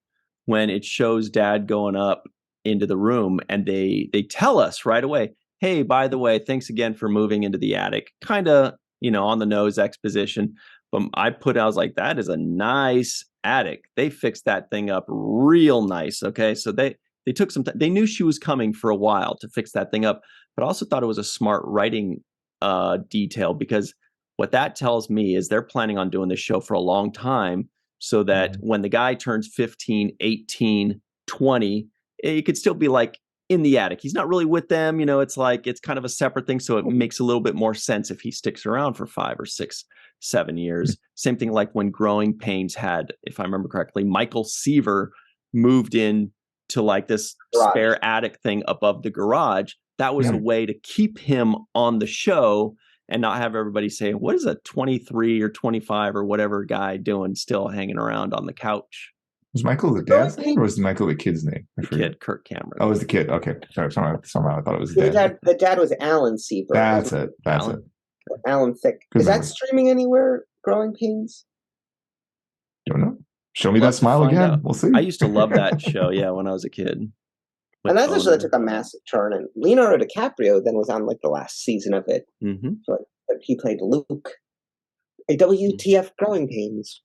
when it shows Dad going up into the room and they tell us right away, hey, by the way, thanks again for moving into the attic. Kind of, on the nose exposition. But I was like, that is a nice attic. They fixed that thing up real nice. Okay. So they took some time. They knew she was coming for a while to fix that thing up, but I also thought it was a smart writing detail, because what that tells me is they're planning on doing this show for a long time, so that when the guy turns 15, 18, 20, it could still be like in the attic. He's not really with them. It's like, it's kind of a separate thing. So it makes a little bit more sense if he sticks around for 5 or 6, 7 years. Same thing like when Growing Pains had, if I remember correctly, Michael Seaver moved in to like this spare attic thing above the garage. That was a way to keep him on the show and not have everybody say, what is a 23 or 25 or whatever guy doing still hanging around on the couch? Was Michael the dad's name, or was Michael the kid's name? The kid, Kirk Cameron. Oh, it was the kid. Okay. Sorry, somehow I thought it was the dad. The dad was Alan Seaver. That's it. Alan Thicke. Is that streaming anywhere, Growing Pains? Don't know. Show me that smile again. We'll see. I used to love that show, when I was a kid. And that's actually took a massive turn. And Leonardo DiCaprio then was on like the last season of it. Mm-hmm. So he played Luke. A WTF Growing Pains.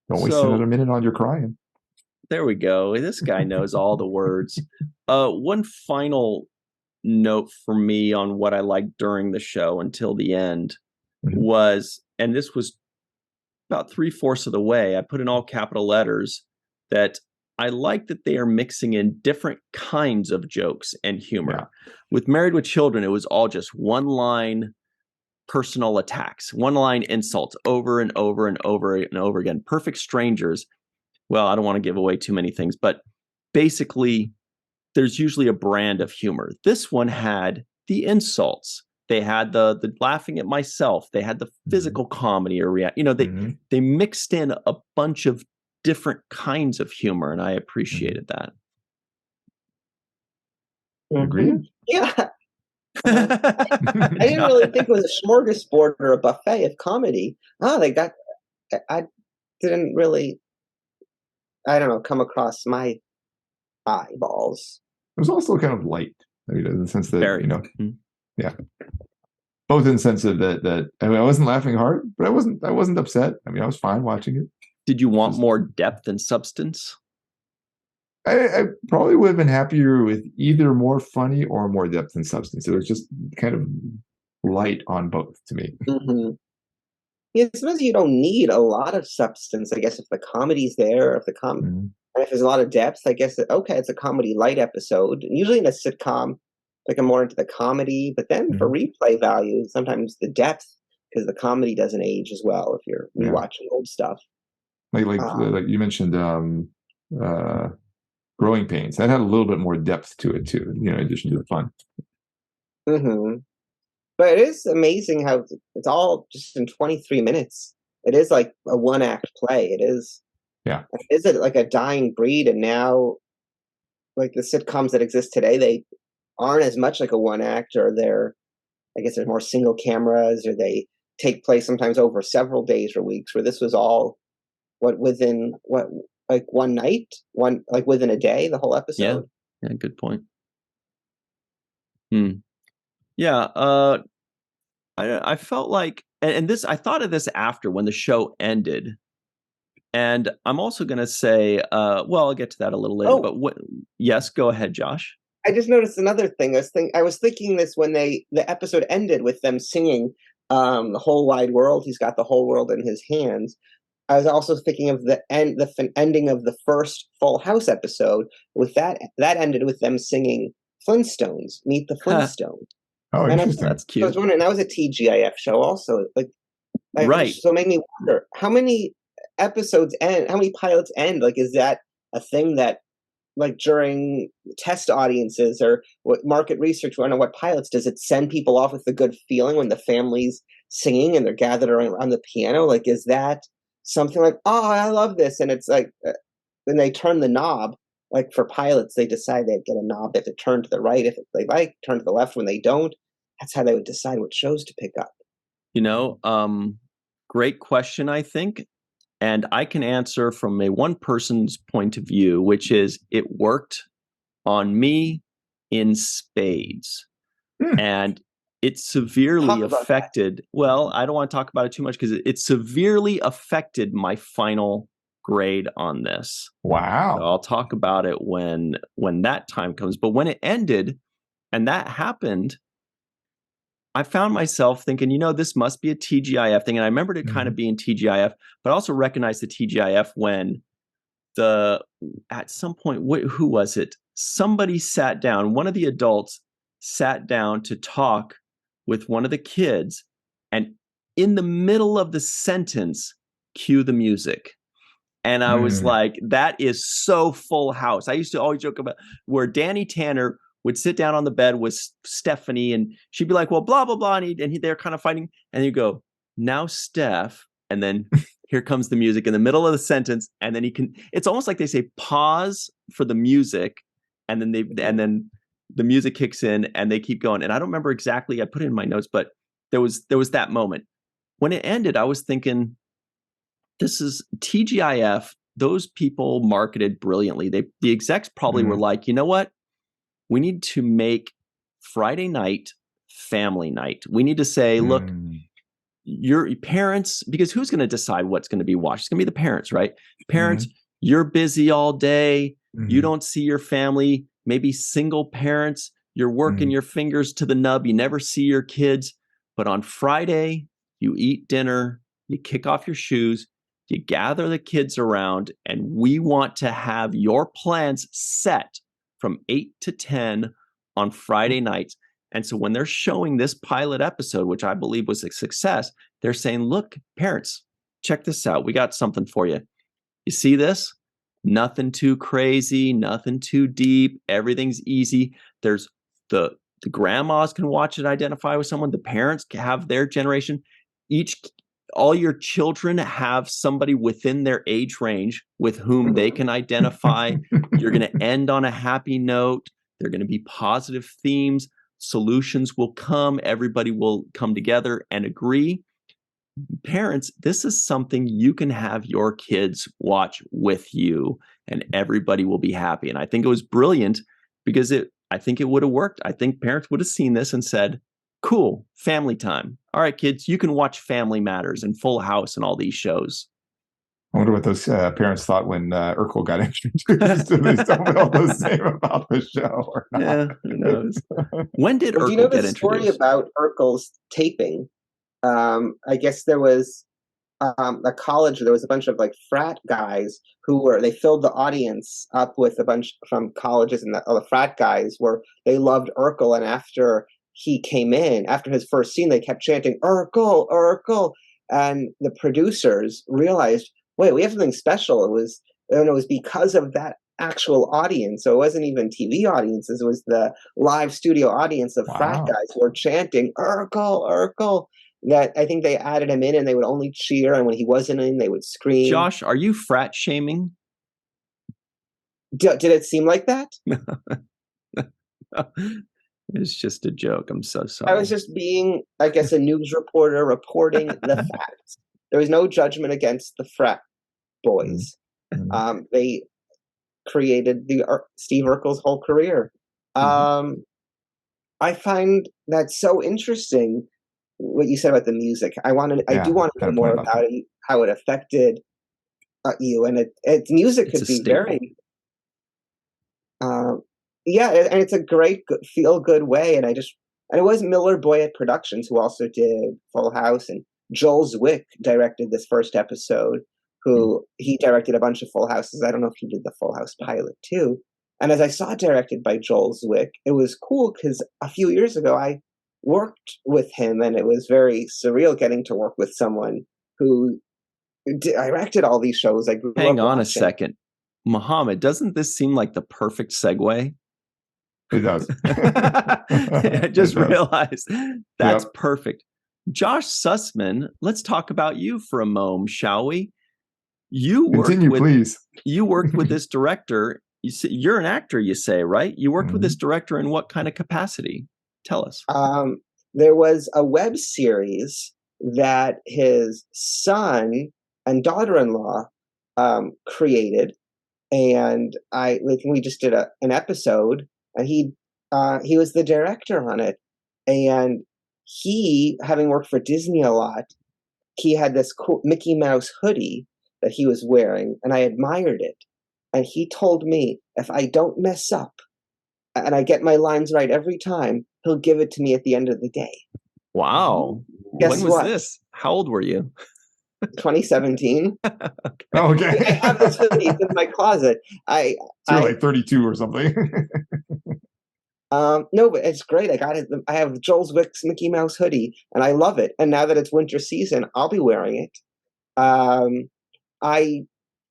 Don't waste another minute on your crying. There we go. This guy knows all the words. One final note for me on what I liked during the show until the end was, and this was about 3/4 of the way, I put in all capital letters, that I like that they are mixing in different kinds of jokes and humor. Yeah. With Married with Children, it was all just one-line personal attacks, one-line insults over and over and over and over again. Perfect Strangers, well, I don't want to give away too many things, but basically there's usually a brand of humor. This one had the insults. They had the laughing at myself. They had the physical comedy or they mixed in a bunch of different kinds of humor, and I appreciated that. Agreed? Yeah. I didn't really think it was a smorgasbord or a buffet of comedy. I didn't really, I don't know, come across my eyeballs. It was also kind of light, in the sense that, yeah. Both in the sense of that I wasn't laughing hard, but I wasn't upset. I was fine watching it. Did you want more depth and substance? I probably would have been happier with either more funny or more depth and substance. It was just kind of light on both to me. Mm-hmm. Yeah, sometimes you don't need a lot of substance. I guess if the comedy's there, if there's a lot of depth, I guess it's a comedy light episode. And usually in a sitcom, like I'm more into the comedy, but then for replay value, sometimes the depth, because the comedy doesn't age as well if you're rewatching old stuff. Like you mentioned, Growing Pains. That had a little bit more depth to it too, in addition to the fun. Mm-hmm. But it is amazing how it's all just in 23 minutes. It is like a one-act play. It is. Yeah. Is it like a dying breed? And now, like the sitcoms that exist today, they aren't as much like a one-act, or there's more single cameras, or they take place sometimes over several days or weeks, where this was all within one night, within a day, the whole episode. Yeah, good point. Yeah, I felt like, and this, I thought of this after when the show ended, and I'm also going to say, I'll get to that a little later. But yes, go ahead, Josh. I just noticed another thing. I was thinking this when the episode ended with them singing "The Whole Wide World." He's got the whole world in his hands. I was also thinking of the ending of the first Full House episode. With that ended with them singing Flintstones, "Meet the Flintstones." Oh, interesting. That's cute. I was wondering, that was a TGIF show also. Right. So it made me wonder, how many episodes end, how many pilots end? Is that a thing that, during test audiences or what market research, I don't know what pilots, does it send people off with a good feeling when the family's singing and they're gathered around the piano? Is that something like, oh, I love this, and it's then they turn the knob. For pilots, they decide they'd get a knob. They have to turn to the right if they turn to the left when they don't. That's how they would decide what shows to pick up. Great question, I think. And I can answer from one person's point of view, which is it worked on me in spades. And it severely affected, I don't want to talk about it too much because it severely affected my final grade on this. Wow. So I'll talk about it when that time comes. But when it ended and that happened, I found myself thinking, this must be a TGIF thing. And I remembered it kind of being TGIF, but I also recognized the TGIF when at some point, who was it? Somebody sat down, one of the adults sat down to talk with one of the kids, and in the middle of the sentence, cue the music. And I was like, that is so Full House. I used to always joke about where Danny Tanner would sit down on the bed with Stephanie, and she'd be like, well, blah, blah, blah. And they're kind of fighting. And you go, now, Steph. And then here comes the music in the middle of the sentence. And then it's almost like they say pause for the music. And then the music kicks in and they keep going. And I don't remember exactly, I put it in my notes, but there was that moment. When it ended, I was thinking, this is TGIF. Those people marketed brilliantly. The execs probably were like, you know what? We need to make Friday night family night. We need to say, look, your parents, because who's going to decide what's going to be watched? It's going to be the parents, right? Parents, you're busy all day. You don't see your family. Maybe single parents, you're working your fingers to the nub. You never see your kids. But on Friday, you eat dinner, you kick off your shoes, you gather the kids around, and we want to have your plans set from 8 to 10 on Friday nights. And so when they're showing this pilot episode, which I believe was a success, they're saying, look, parents, check this out. We got something for you. You see this? Nothing too crazy, nothing too deep. Everything's easy. There's the grandmas can watch it, identify with someone. The parents have their generation. All your children have somebody within their age range with whom they can identify. You're going to end on a happy note. There are going to be positive themes. Solutions will come. Everybody will come together and agree. Parents, this is something you can have your kids watch with you, and everybody will be happy. And I think it was brilliant because I think it would have worked. I think parents would have seen this and said, cool, family time. All right, kids, you can watch Family Matters and Full House and all these shows. I wonder what those parents thought when Urkel got introduced. Do they still feel the same about the show or not? Yeah, who knows? When did Well, Urkel do you know get the story introduced? about Urkel's taping? I guess there was a college. There was a bunch of like frat guys they filled the audience up with a bunch from colleges, and the frat guys they loved Urkel. And after he came in, after his first scene, they kept chanting Urkel, Urkel, and the producers realized, wait, we have something special. It was because of that actual audience. So it wasn't even TV audiences. It was the live studio audience of frat guys who were chanting Urkel, Urkel. That I think they added him in, and they would only cheer, and when he wasn't in, they would scream. Josh, are you frat shaming? Did it seem like that? It's just a joke. I'm so sorry. I was just being, I guess, a news reporter reporting the facts. There was no judgment against the frat boys. Mm-hmm. They created Steve Urkel's whole career. I find that so interesting. What you said about the music, I do want to know more about it, how it affected you, and music could be very, and it's a great feel good way. And it was Miller Boyett Productions who also did Full House, and Joel Zwick directed this first episode. He directed a bunch of Full Houses. I don't know if he did the Full House pilot too. And as I saw it directed by Joel Zwick, it was cool because a few years ago I worked with him, and it was very surreal getting to work with someone who directed all these shows. Hang on a second. Muhammad, doesn't this seem like the perfect segue? It does. I just realized that's perfect. Josh Sussman, let's talk about you for a moment, shall we? Please. You worked with this director. You're an actor, you say, right? You worked with this director in what kind of capacity? Tell us. There was a web series that his son and daughter-in-law created, and we just did an episode, and he was the director on it. And he, having worked for Disney a lot, he had this cool Mickey Mouse hoodie that he was wearing, and I admired it. And he told me, if I don't mess up and I get my lines right every time, he'll give it to me at the end of the day. Wow. Guess when was this? How old were you? 2017. Okay. I have this hoodie in my closet. You're like 32 or something. No, but it's great. I got it. I have Joel Zwick's Mickey Mouse hoodie, and I love it. And now that it's winter season, I'll be wearing it. I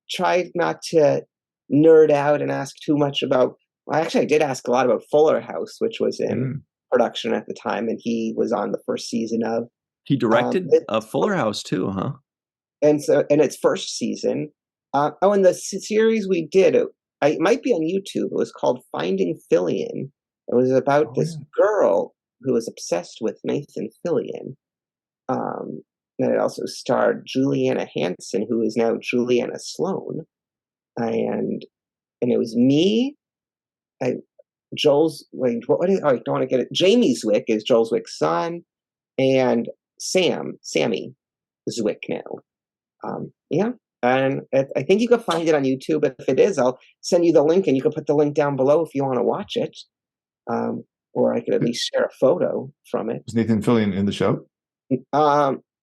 tried not to nerd out and ask too much about. Well, actually, I did ask a lot about Fuller House, which was in production at the time, and he was on the first season of. He directed Fuller House too, huh? And so, in its first season, and the series we did, it might be on YouTube. It was called Finding Fillion. It was about this girl who was obsessed with Nathan Fillion. And it also starred Juliana Hanson, who is now Juliana Sloan, and it was me. I don't want to get it. Jamie Zwick is Joel Zwick's son, and Sammy Zwick now. And I think you can find it on YouTube. If it is, I'll send you the link, and you can put the link down below if you want to watch it. Or I could at least share a photo from it. Was Nathan Fillion in the show?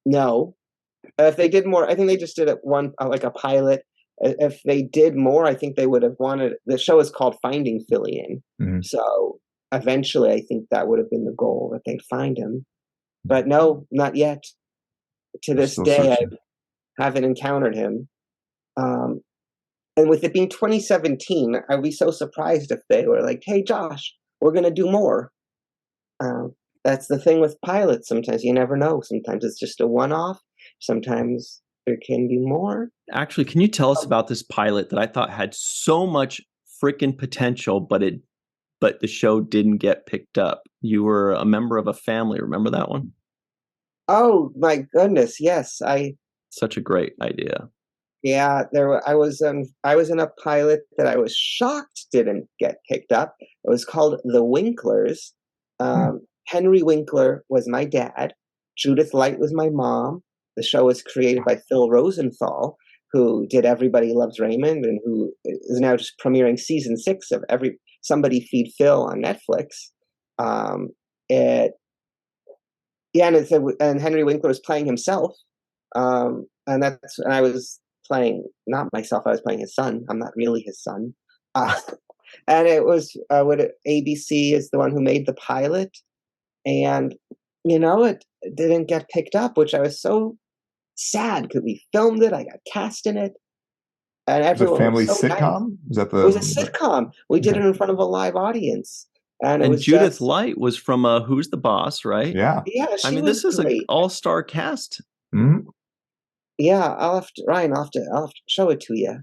No. If they did more, I think they just did it like a pilot. If they did more, I think they would have wanted. The show is called Finding Fillion, so eventually, I think that would have been the goal, that they'd find him. But no, not yet. To this day, I haven't encountered him. And with it being 2017, I'd be so surprised if they were like, "Hey, Josh, we're going to do more." That's the thing with pilots. Sometimes you never know. Sometimes it's just a one-off. Sometimes there can be more. Actually, can you tell us about this pilot that I thought had so much freaking potential, but the show didn't get picked up? You were a member of a family. Remember that one? Oh my goodness, yes. Such a great idea. Yeah, I was in a pilot that I was shocked didn't get picked up. It was called The Winklers. Henry Winkler was my dad. Judith Light was my mom. The show was created by Phil Rosenthal, who did Everybody Loves Raymond and who is now just premiering season 6 of Somebody Feed Phil on Netflix. And Henry Winkler was playing himself. And I was playing not myself. I was playing his son. I'm not really his son. And it was ABC is the one who made the pilot, and it didn't get picked up, which I was so sad because we filmed it. I got cast in it, and everyone. Was it a family was so sitcom? Nice. Was that It was a sitcom. We did it in front of a live audience, and it was Judith Light was from Who's the Boss, right? Yeah. Yeah, this is great. an all-star cast. Mm-hmm. Yeah, Ryan, I'll have to show it to you.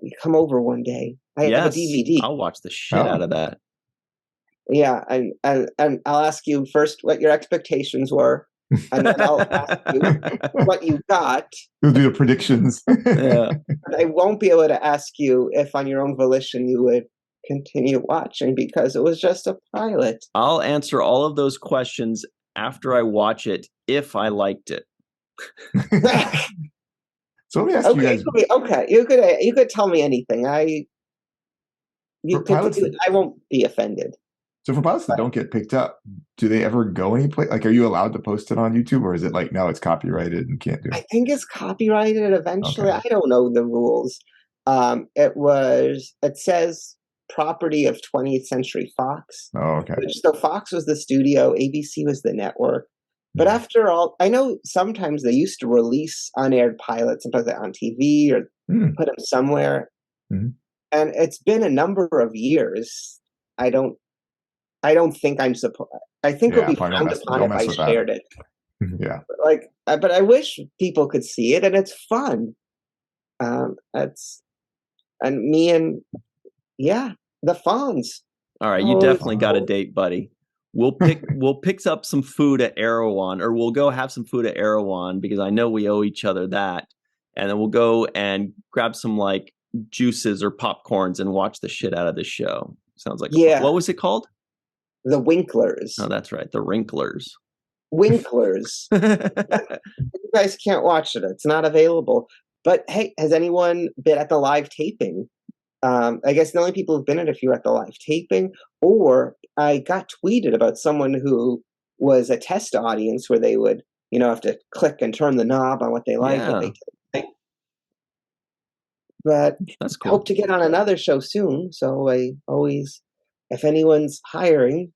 You come over one day. I have a DVD. I'll watch the shit out of that. Yeah, and I'll ask you first what your expectations were, and then I'll ask you what you got. You'll do the predictions. Yeah. And I won't be able to ask you if on your own volition you would continue watching because it was just a pilot. I'll answer all of those questions after I watch it if I liked it. So let me ask you guys. Okay, you could tell me anything. I won't be offended. So for pilots that don't get picked up, do they ever go anyplace? Like, are you allowed to post it on YouTube, or is it like, no, it's copyrighted and can't do it? I think it's copyrighted eventually. Okay. I don't know the rules. It says property of 20th Century Fox. Oh, okay. So Fox was the studio, ABC was the network. But after all, I know sometimes they used to release unaired pilots, sometimes on TV or put them somewhere. Mm-hmm. And it's been a number of years. I don't think I'm supposed. I think it'll be frowned upon if I shared it. Yeah. But I wish people could see it, and it's fun. The Fonz. All right, you definitely got a date, buddy. We'll pick up some food at Erewhon, or we'll go have some food at Erewhon because I know we owe each other that, and then we'll go and grab some like juices or popcorns and watch the shit out of this show. Sounds like what was it called? The Winklers. Oh, that's right. The Wrinklers. Winklers. You guys can't watch it. It's not available. But hey, has anyone been at the live taping? I guess the only people who've been at it if you were at the live taping, or I got tweeted about someone who was a test audience where they would, have to click and turn the knob on what they like. But that's cool. Hope to get on another show soon. So I always, if anyone's hiring.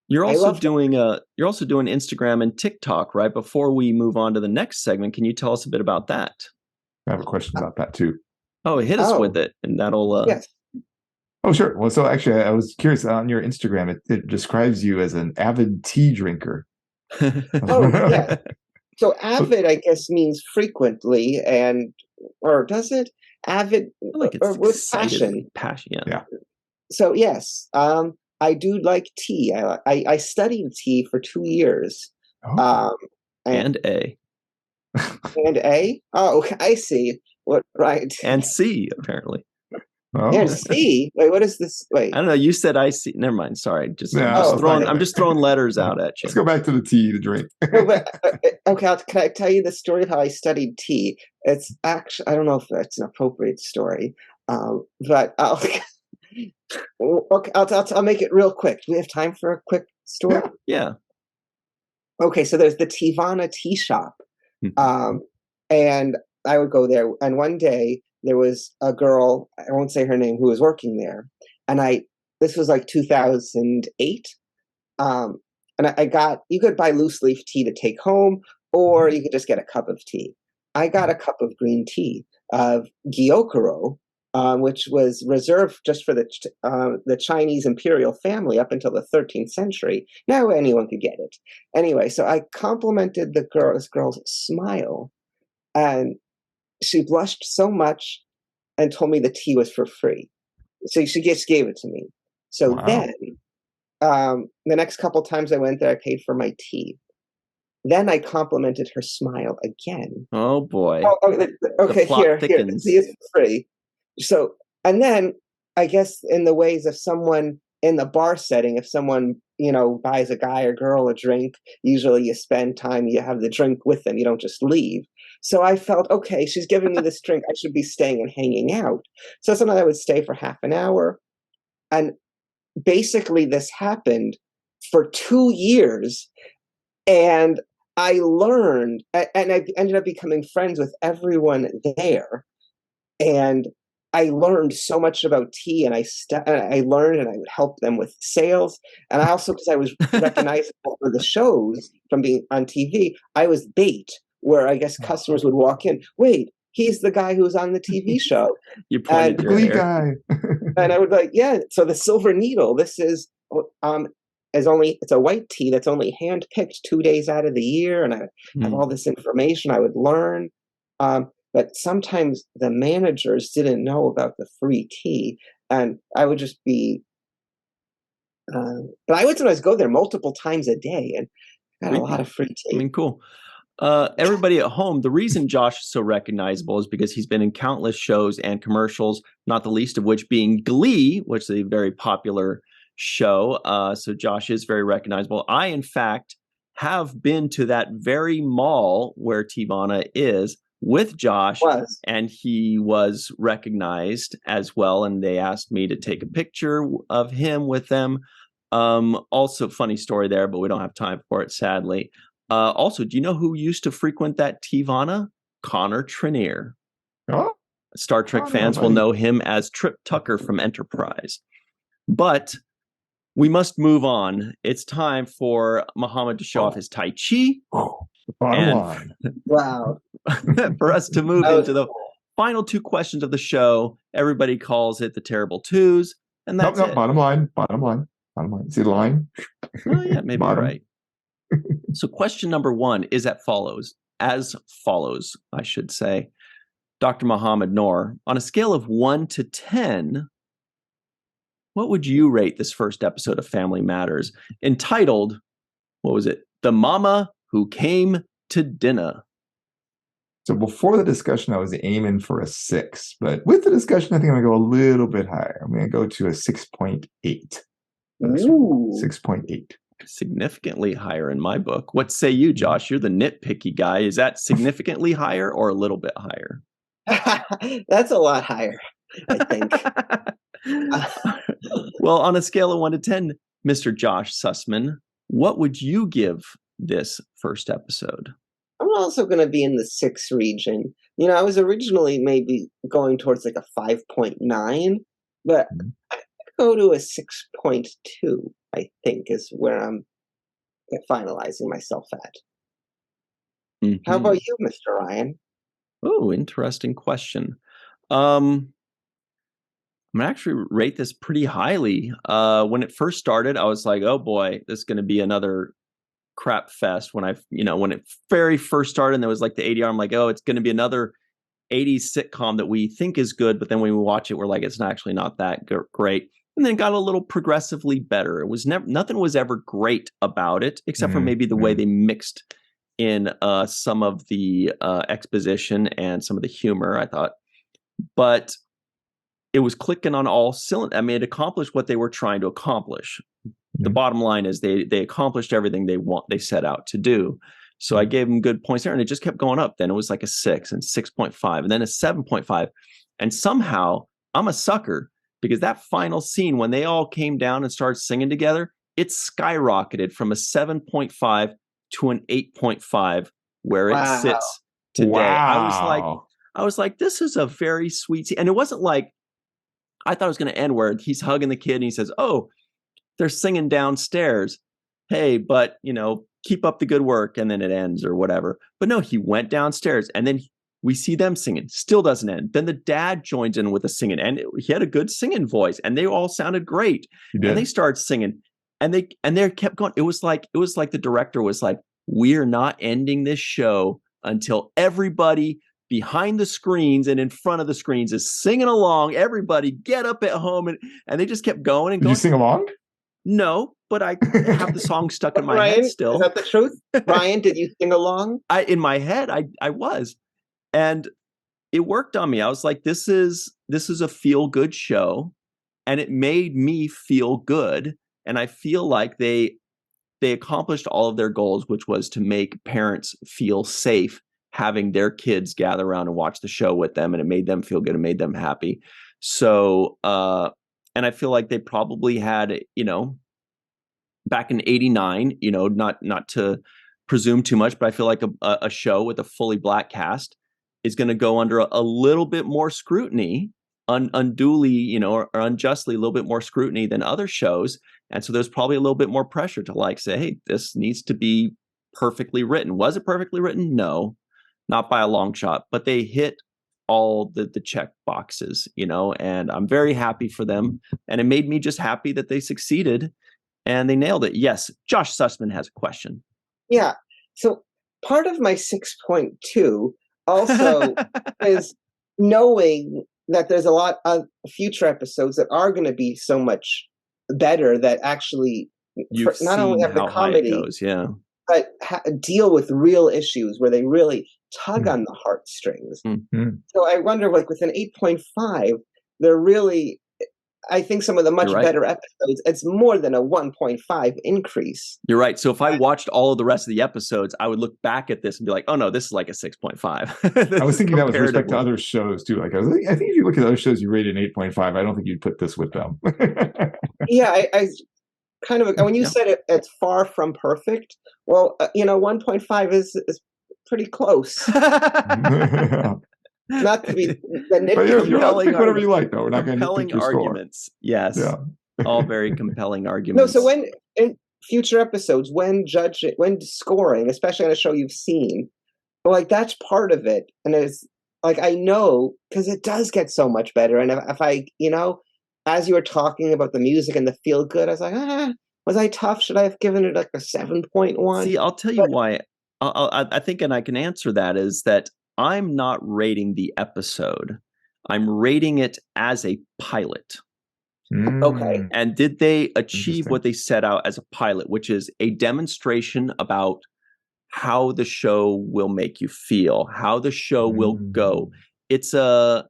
You're also doing Instagram and TikTok, right? Before we move on to the next segment, can you tell us a bit about that? I have a question about that too. Oh, hit us with it, and that'll. Yes. Oh, sure. Well, so actually, I was curious. On your Instagram, it describes you as an avid tea drinker. Oh, yeah. So avid, I guess, means frequently, or does it? Avid, or with passion. Passion, yeah. So yes, I do like tea. I studied tea for 2 years. Oh. And A. And A? Oh, I see. What, right. And C, apparently. Oh. And C? Wait, what is this? Wait. I don't know. You said I see. Never mind. Sorry. I'm just throwing letters out at you. Let's go back to the tea to drink. Okay, can I tell you the story of how I studied tea? It's actually, I don't know if that's an appropriate story, but I'll make it real quick. Do we have time for a quick story? Yeah. Okay, so there's the Tivana tea shop. And I would go there, and one day there was a girl, I won't say her name, who was working there, and this was like 2008, and you could buy loose leaf tea to take home, or you could just get a cup of tea. I got a cup of green tea of Gyokuro, which was reserved just for the Chinese imperial family up until the 13th century. Now anyone could get it. Anyway, so I complimented this girl's smile, and she blushed so much and told me the tea was for free. So she just gave it to me. So then, the next couple times I went there, I paid for my tea. Then I complimented her smile again. Oh boy. Okay, here, the tea is for free. So, and then I guess in the ways of someone in the bar setting, if someone, buys a guy or girl a drink, usually you spend time, you have the drink with them, you don't just leave. So I felt, okay, she's giving me this drink, I should be staying and hanging out. So sometimes I would stay for half an hour. And basically this happened for 2 years. And I learned, and I ended up becoming friends with everyone there. And I learned so much about tea, and I learned, and I would help them with sales. And I also, because I was recognizable for the shows from being on TV, I was bait, where I guess customers would walk in. Wait, he's the guy who was on the TV show. You pointed your Glee hair. guy. And I would be like, yeah. So the Silver Needle. This is it's a white tea that's only hand picked 2 days out of the year, and I have all this information I would learn. But sometimes the managers didn't know about the free tea, and I would just be. But I would sometimes go there multiple times a day and got a lot of free tea. I mean, cool. Everybody at home, the reason Josh is so recognizable is because he's been in countless shows and commercials, not the least of which being Glee, which is a very popular show. So Josh is very recognizable. I, in fact, have been to that very mall where Tivana is with Josh, and he was recognized as well. And they asked me to take a picture of him with them. Also, funny story there, but we don't have time for it, sadly. Also, do you know who used to frequent that Tivana? Connor Trenier. Oh, Star Trek fans will know him as Trip Tucker from Enterprise. But we must move on. It's time for Muhammad to show off his Tai Chi. Bottom line. Wow. For us to move into the final 2 questions of the show. Everybody calls it the Terrible Twos. And that's it. Bottom line. See the line? Oh, yeah, maybe you're right. So question number 1 is as follows, I should say. Dr. Muhammad Noor, on a scale of 1 to 10, what would you rate this first episode of Family Matters, entitled, what was it? The Mama Who Came to Dinner. So before the discussion, I was aiming for a 6, but with the discussion, I think I'm going to go a little bit higher. I'm going to go to a 6.8. 6.8. Significantly higher in my book. What say you, Josh? You're the nitpicky guy. Is that significantly higher or a little bit higher? That's a lot higher, I think. Well, on a scale of 1 to 10, Mr. Josh Sussman, what would you give this first episode? I'm also going to be in the 6 region. I was originally maybe going towards like a 5.9, but I go to a 6.2, I think, is where I'm finalizing myself at. Mm-hmm. How about you, Mr. Ryan? Oh, interesting question. I'm gonna actually rate this pretty highly. When it first started, I was like, "Oh boy, this is gonna be another crap fest." When it very first started, and there was like the ADR, I'm like, "Oh, it's gonna be another 80s sitcom that we think is good," but then when we watch it, we're like, "It's actually not that great." And then it got a little progressively better. It was nothing was ever great about it, except for maybe the way they mixed in some of the exposition and some of the humor, I thought. But it was clicking on all cylinders. I mean, it accomplished what they were trying to accomplish. The bottom line is they accomplished everything they set out to do. So I gave them good points there, and it just kept going up. Then it was like a 6 and 6.5, and then a 7.5. And somehow I'm a sucker, because that final scene when they all came down and started singing together, it skyrocketed from a 7.5 to an 8.5, where it sits today. Wow. I was like, this is a very sweet scene. And it wasn't like, I thought it was going to end where he's hugging the kid and he says, "Oh, they're singing downstairs. Hey, but keep up the good work," and then it ends or whatever. But no, he went downstairs, and then We see them singing, still doesn't end. Then the dad joins in with a singing, and he had a good singing voice, and they all sounded great. And they started singing, and they kept going. It was like the director was like, "We're not ending this show until everybody behind the screens and in front of the screens is singing along. Everybody get up at home," and they just kept going and going. Did you sing along? No, but I have the song stuck in my Ryan, head still. Is that the truth? Ryan, did you sing along? In my head, I was. And it worked on me. I was like, this is a feel-good show. And it made me feel good. And I feel like they accomplished all of their goals, which was to make parents feel safe having their kids gather around and watch the show with them. And it made them feel good. It made them happy. So, and I feel like they probably had, back in '89, not to presume too much, but I feel like a show with a fully black cast is going to go under a little bit more scrutiny, unduly, or unjustly a little bit more scrutiny than other shows. And so there's probably a little bit more pressure to like say, hey, this needs to be perfectly written. Was it perfectly written? No, not by a long shot, but they hit all the check boxes, and I'm very happy for them. And it made me just happy that they succeeded and they nailed it. Yes. Josh Sussman has a question. Yeah. So part of my 6.2 also is knowing that there's a lot of future episodes that are going to be so much better that actually not only have the comedy, goes, yeah, but deal with real issues where they really tug on the heartstrings. Mm-hmm. So I wonder, like with an 8.5, they're really, I think some of the much better episodes, it's more than a 1.5 increase. You're right. So if I watched all of the rest of the episodes, I would look back at this and be like, oh no, this is like a 6.5. I was thinking that with respect to other shows too. Like I think if you look at other shows you rated an 8.5, I don't think you'd put this with them. Yeah, I kind of, when you said it's far from perfect, well, 1.5 is pretty close. Not to be the nitpicky. Pick whatever you like, though. We're not going to pick your arguments. Score. Yes, yeah. All very compelling arguments. No, so when in future episodes, when scoring, especially on a show you've seen, like that's part of it, and it's like I know because it does get so much better. And if I, as you were talking about the music and the feel good, I was like, was I tough? Should I have given it like a 7.1? See, I'll tell you why. I think, and I can answer that, is that I'm not rating the episode. I'm rating it as a pilot. Okay. And did they achieve what they set out as a pilot, which is a demonstration about how the show will make you feel, how the show will go? It's an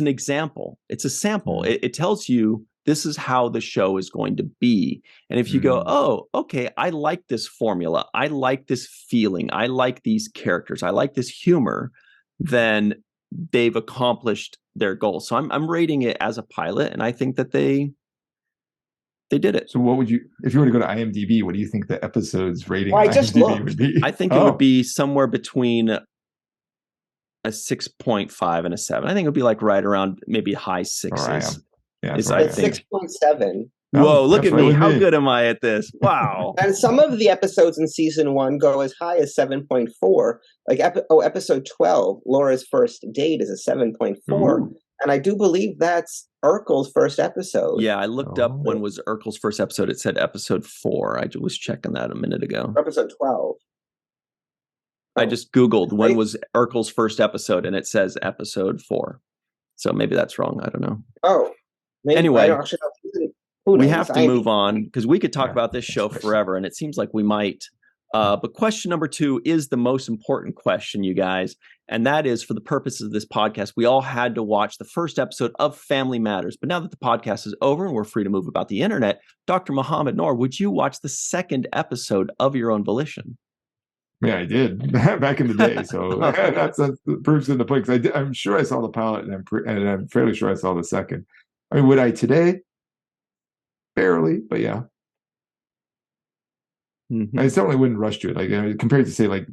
example. It's a sample. It tells you this is how the show is going to be. And if you go, oh, okay, I like this formula. I like this feeling. I like these characters. I like this humor. Then they've accomplished their goal. So I'm rating it as a pilot, and I think that they did it. So what would you, if you were to go to IMDb, what do you think the episode's rating on IMDb would be? I think it would be somewhere between a 6.5 and a 7. I think it would be like right around maybe high 6s. Yeah, it's 6.7. Whoa, look at me. How good am I at this? Wow. And some of the episodes in season 1 go as high as 7.4. Like episode 12, Laura's First Date, is a 7.4. And I do believe that's Urkel's first episode. Yeah, I looked up when was Urkel's first episode. It said episode 4. I was checking that a minute ago. Episode 12. I just Googled when was Urkel's first episode, and it says episode 4. So maybe that's wrong. I don't know. Oh. Maybe, anyway, we have to move on because we could talk about this show forever, and it seems like we might. But question number 2 is the most important question, you guys, and that is, for the purposes of this podcast, we all had to watch the first episode of Family Matters. But now that the podcast is over and we're free to move about the internet, Dr. Muhammad Noor, would you watch the second episode of your own volition? Yeah, I did back in the day. So that's the proof's in the pudding. Because I'm sure I saw the pilot, and I'm fairly sure I saw the second. I mean, would I today? Barely, but yeah. I certainly wouldn't rush to it. Like compared to say like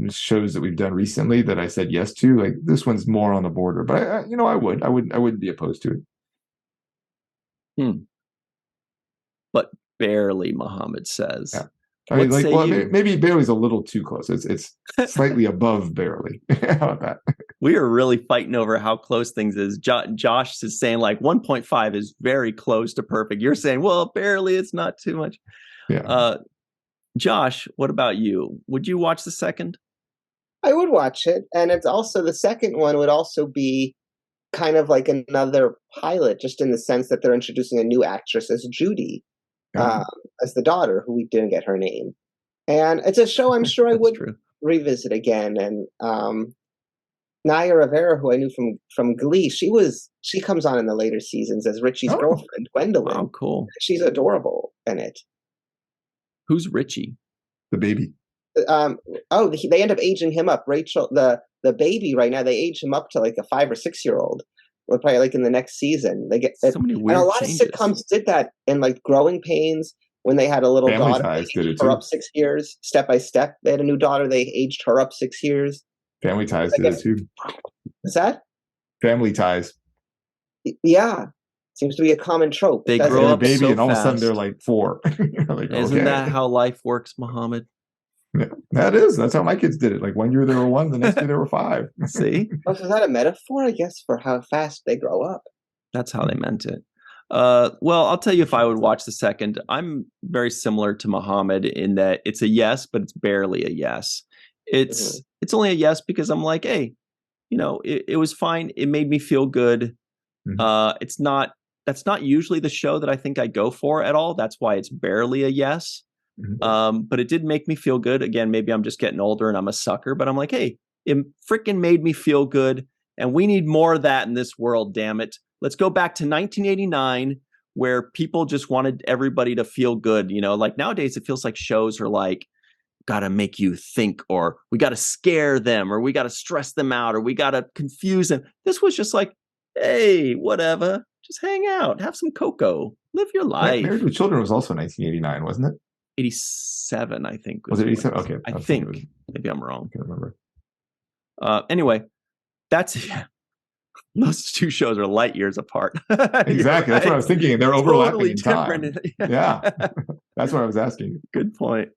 shows that we've done recently that I said yes to. Like this one's more on the border, but I wouldn't be opposed to it. But barely, Muhammad says. Yeah. I mean, like, well, maybe barely's a little too close. It's slightly above barely. How about that? We are really fighting over how close things is. Josh is saying like 1.5 is very close to perfect. You're saying, well, barely, it's not too much. Yeah. Josh, what about you? Would you watch the second? I would watch it. And it's also, the second one would also be kind of like another pilot, just in the sense that they're introducing a new actress as Judy, as the daughter, who we didn't get her name. And it's a show I'm sure I would revisit again. And Naya Rivera, who I knew from Glee, she comes on in the later seasons as Richie's girlfriend, Gwendolyn. Oh, cool. She's adorable in it. Who's Richie? The baby. They end up aging him up. Rachel, the baby right now, they age him up to like a 5 or 6 year old. Well, probably like in the next season. They get so many weird and a lot changes. of sitcoms did that in like Growing Pains. When they had a little Family daughter, Ties they did it aged her too. up 6 years. Step by Step, they had a new daughter, they aged her up 6 years. Family Ties did it too. Is that? Family Ties. Yeah. Seems to be a common trope. They grow up baby so and all of a sudden fast. they're like 4. Like, Isn't that how life works, Muhammad? Yeah, that's how my kids did it. Like 1 year they were 1, the next year they were 5. See? Is that a metaphor, I guess, for how fast they grow up? That's how they meant it. Well, I'll tell you if I would watch the second. I'm very similar to Muhammad in that it's a yes, but it's barely a yes. It's only a yes because I'm like, hey, it was fine. It made me feel good. That's not usually the show that I think I go for at all. That's why it's barely a yes. But it did make me feel good. Again, maybe I'm just getting older and I'm a sucker, but I'm like, hey, it freaking made me feel good. And we need more of that in this world, damn it. Let's go back to 1989 where people just wanted everybody to feel good. Like nowadays it feels like shows are like, got to make you think, or we got to scare them, or we got to stress them out, or we got to confuse them. This was just like, hey, whatever. Just hang out, have some cocoa, live your life. Married with Children was also 1989, wasn't it? 87, I think. Was it 87? Okay. I think. Maybe I'm wrong. I can't remember. Anyway, those two shows are light years apart. Exactly. That's what I was thinking. They're overlapping totally in time. different. Yeah. That's what I was asking. Good point.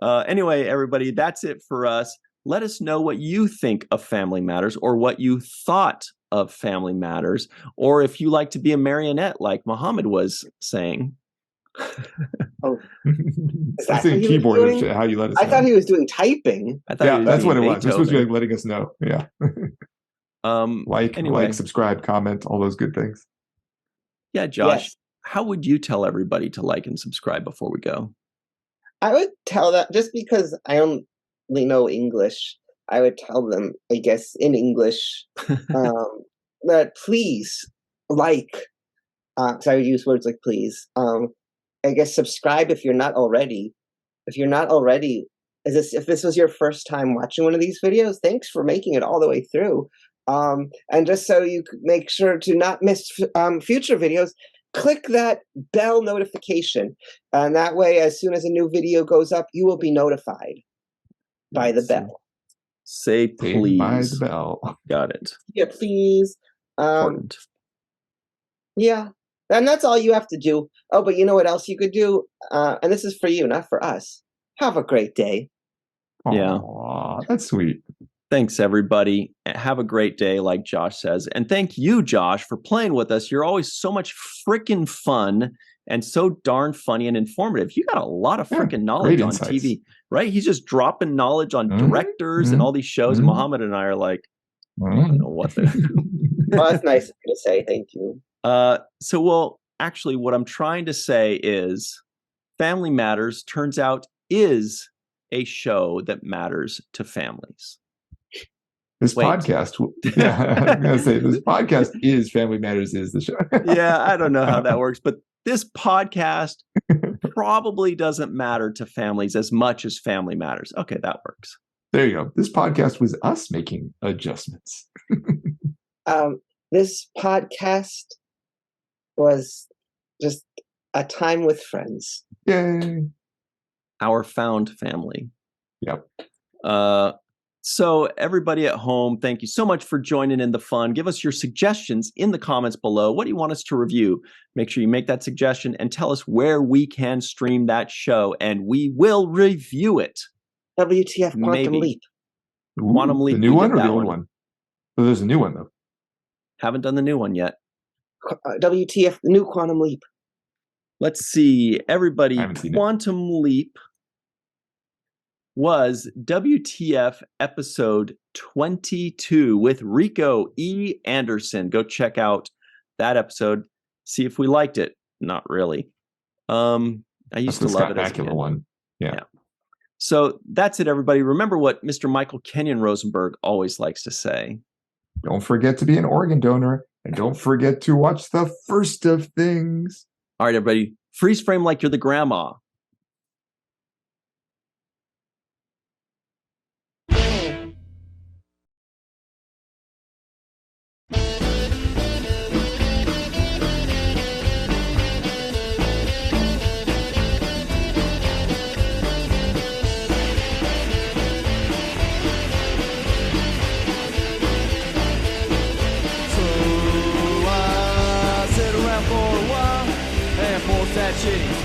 Anyway, everybody, that's it for us. Let us know what you think of Family Matters, or what you thought of Family Matters, or if you like to be a marionette like Muhammad was saying. Oh, I'm saying keyboard. How you let us know. I thought he was doing typing. That's what it was. This was like letting us know. Yeah. Anyway. Like, subscribe, comment, all those good things. Yeah, Josh, how would you tell everybody to like and subscribe before we go? I would tell that, just because I only know English, I would tell them, I guess, in English, that please like, because I would use words like please. I guess subscribe if you're not already. If you're not already, if this was your first time watching one of these videos, thanks for making it all the way through. And just so you make sure to not miss future videos, click that bell notification. And that way, as soon as a new video goes up, you will be notified by the bell. Say please. By the bell. Got it. Yeah, please. Important. Yeah. And that's all you have to do. Oh, but you know what else you could do? And this is for you, not for us. Have a great day. Yeah. Aww, that's sweet. Thanks, everybody. Have a great day, like Josh says. And thank you, Josh, for playing with us. You're always so much freaking fun and so darn funny and informative. You got a lot of freaking knowledge on TV, right? He's just dropping knowledge on directors and all these shows. And Muhammad and I are like, I don't know what they're Well, that's nice of you to say. Thank you. Actually, what I'm trying to say is Family Matters turns out is a show that matters to families. This podcast, I'm going to say this podcast is Family Matters is the show. Yeah, I don't know how that works, but this podcast probably doesn't matter to families as much as Family Matters. Okay, that works. There you go. This podcast was us making adjustments. This podcast was just a time with friends. Yay. Our found family. Yep. So everybody at home, thank you so much for joining in the fun. Give us your suggestions in the comments below. What do you want us to review? Make sure you make that suggestion and tell us where we can stream that show, and we will review it. WTF Quantum Leap. Quantum Leap. The new one or the old one? Well, there's a new one though. Haven't done the new one yet. WTF, the new Quantum Leap. Let's see. Everybody, I haven't seen it. Quantum Leap was WTF episode 22 with Rico E. Anderson. Go check out that episode. See if we liked it. Not really. I used to love it as a kid. One. Yeah. So that's it, everybody. Remember what Mr. Michael Kenyon Rosenberg always likes to say. Don't forget to be an organ donor, and don't forget to watch the first of things. All right, everybody. Freeze frame like you're the grandma. That shitty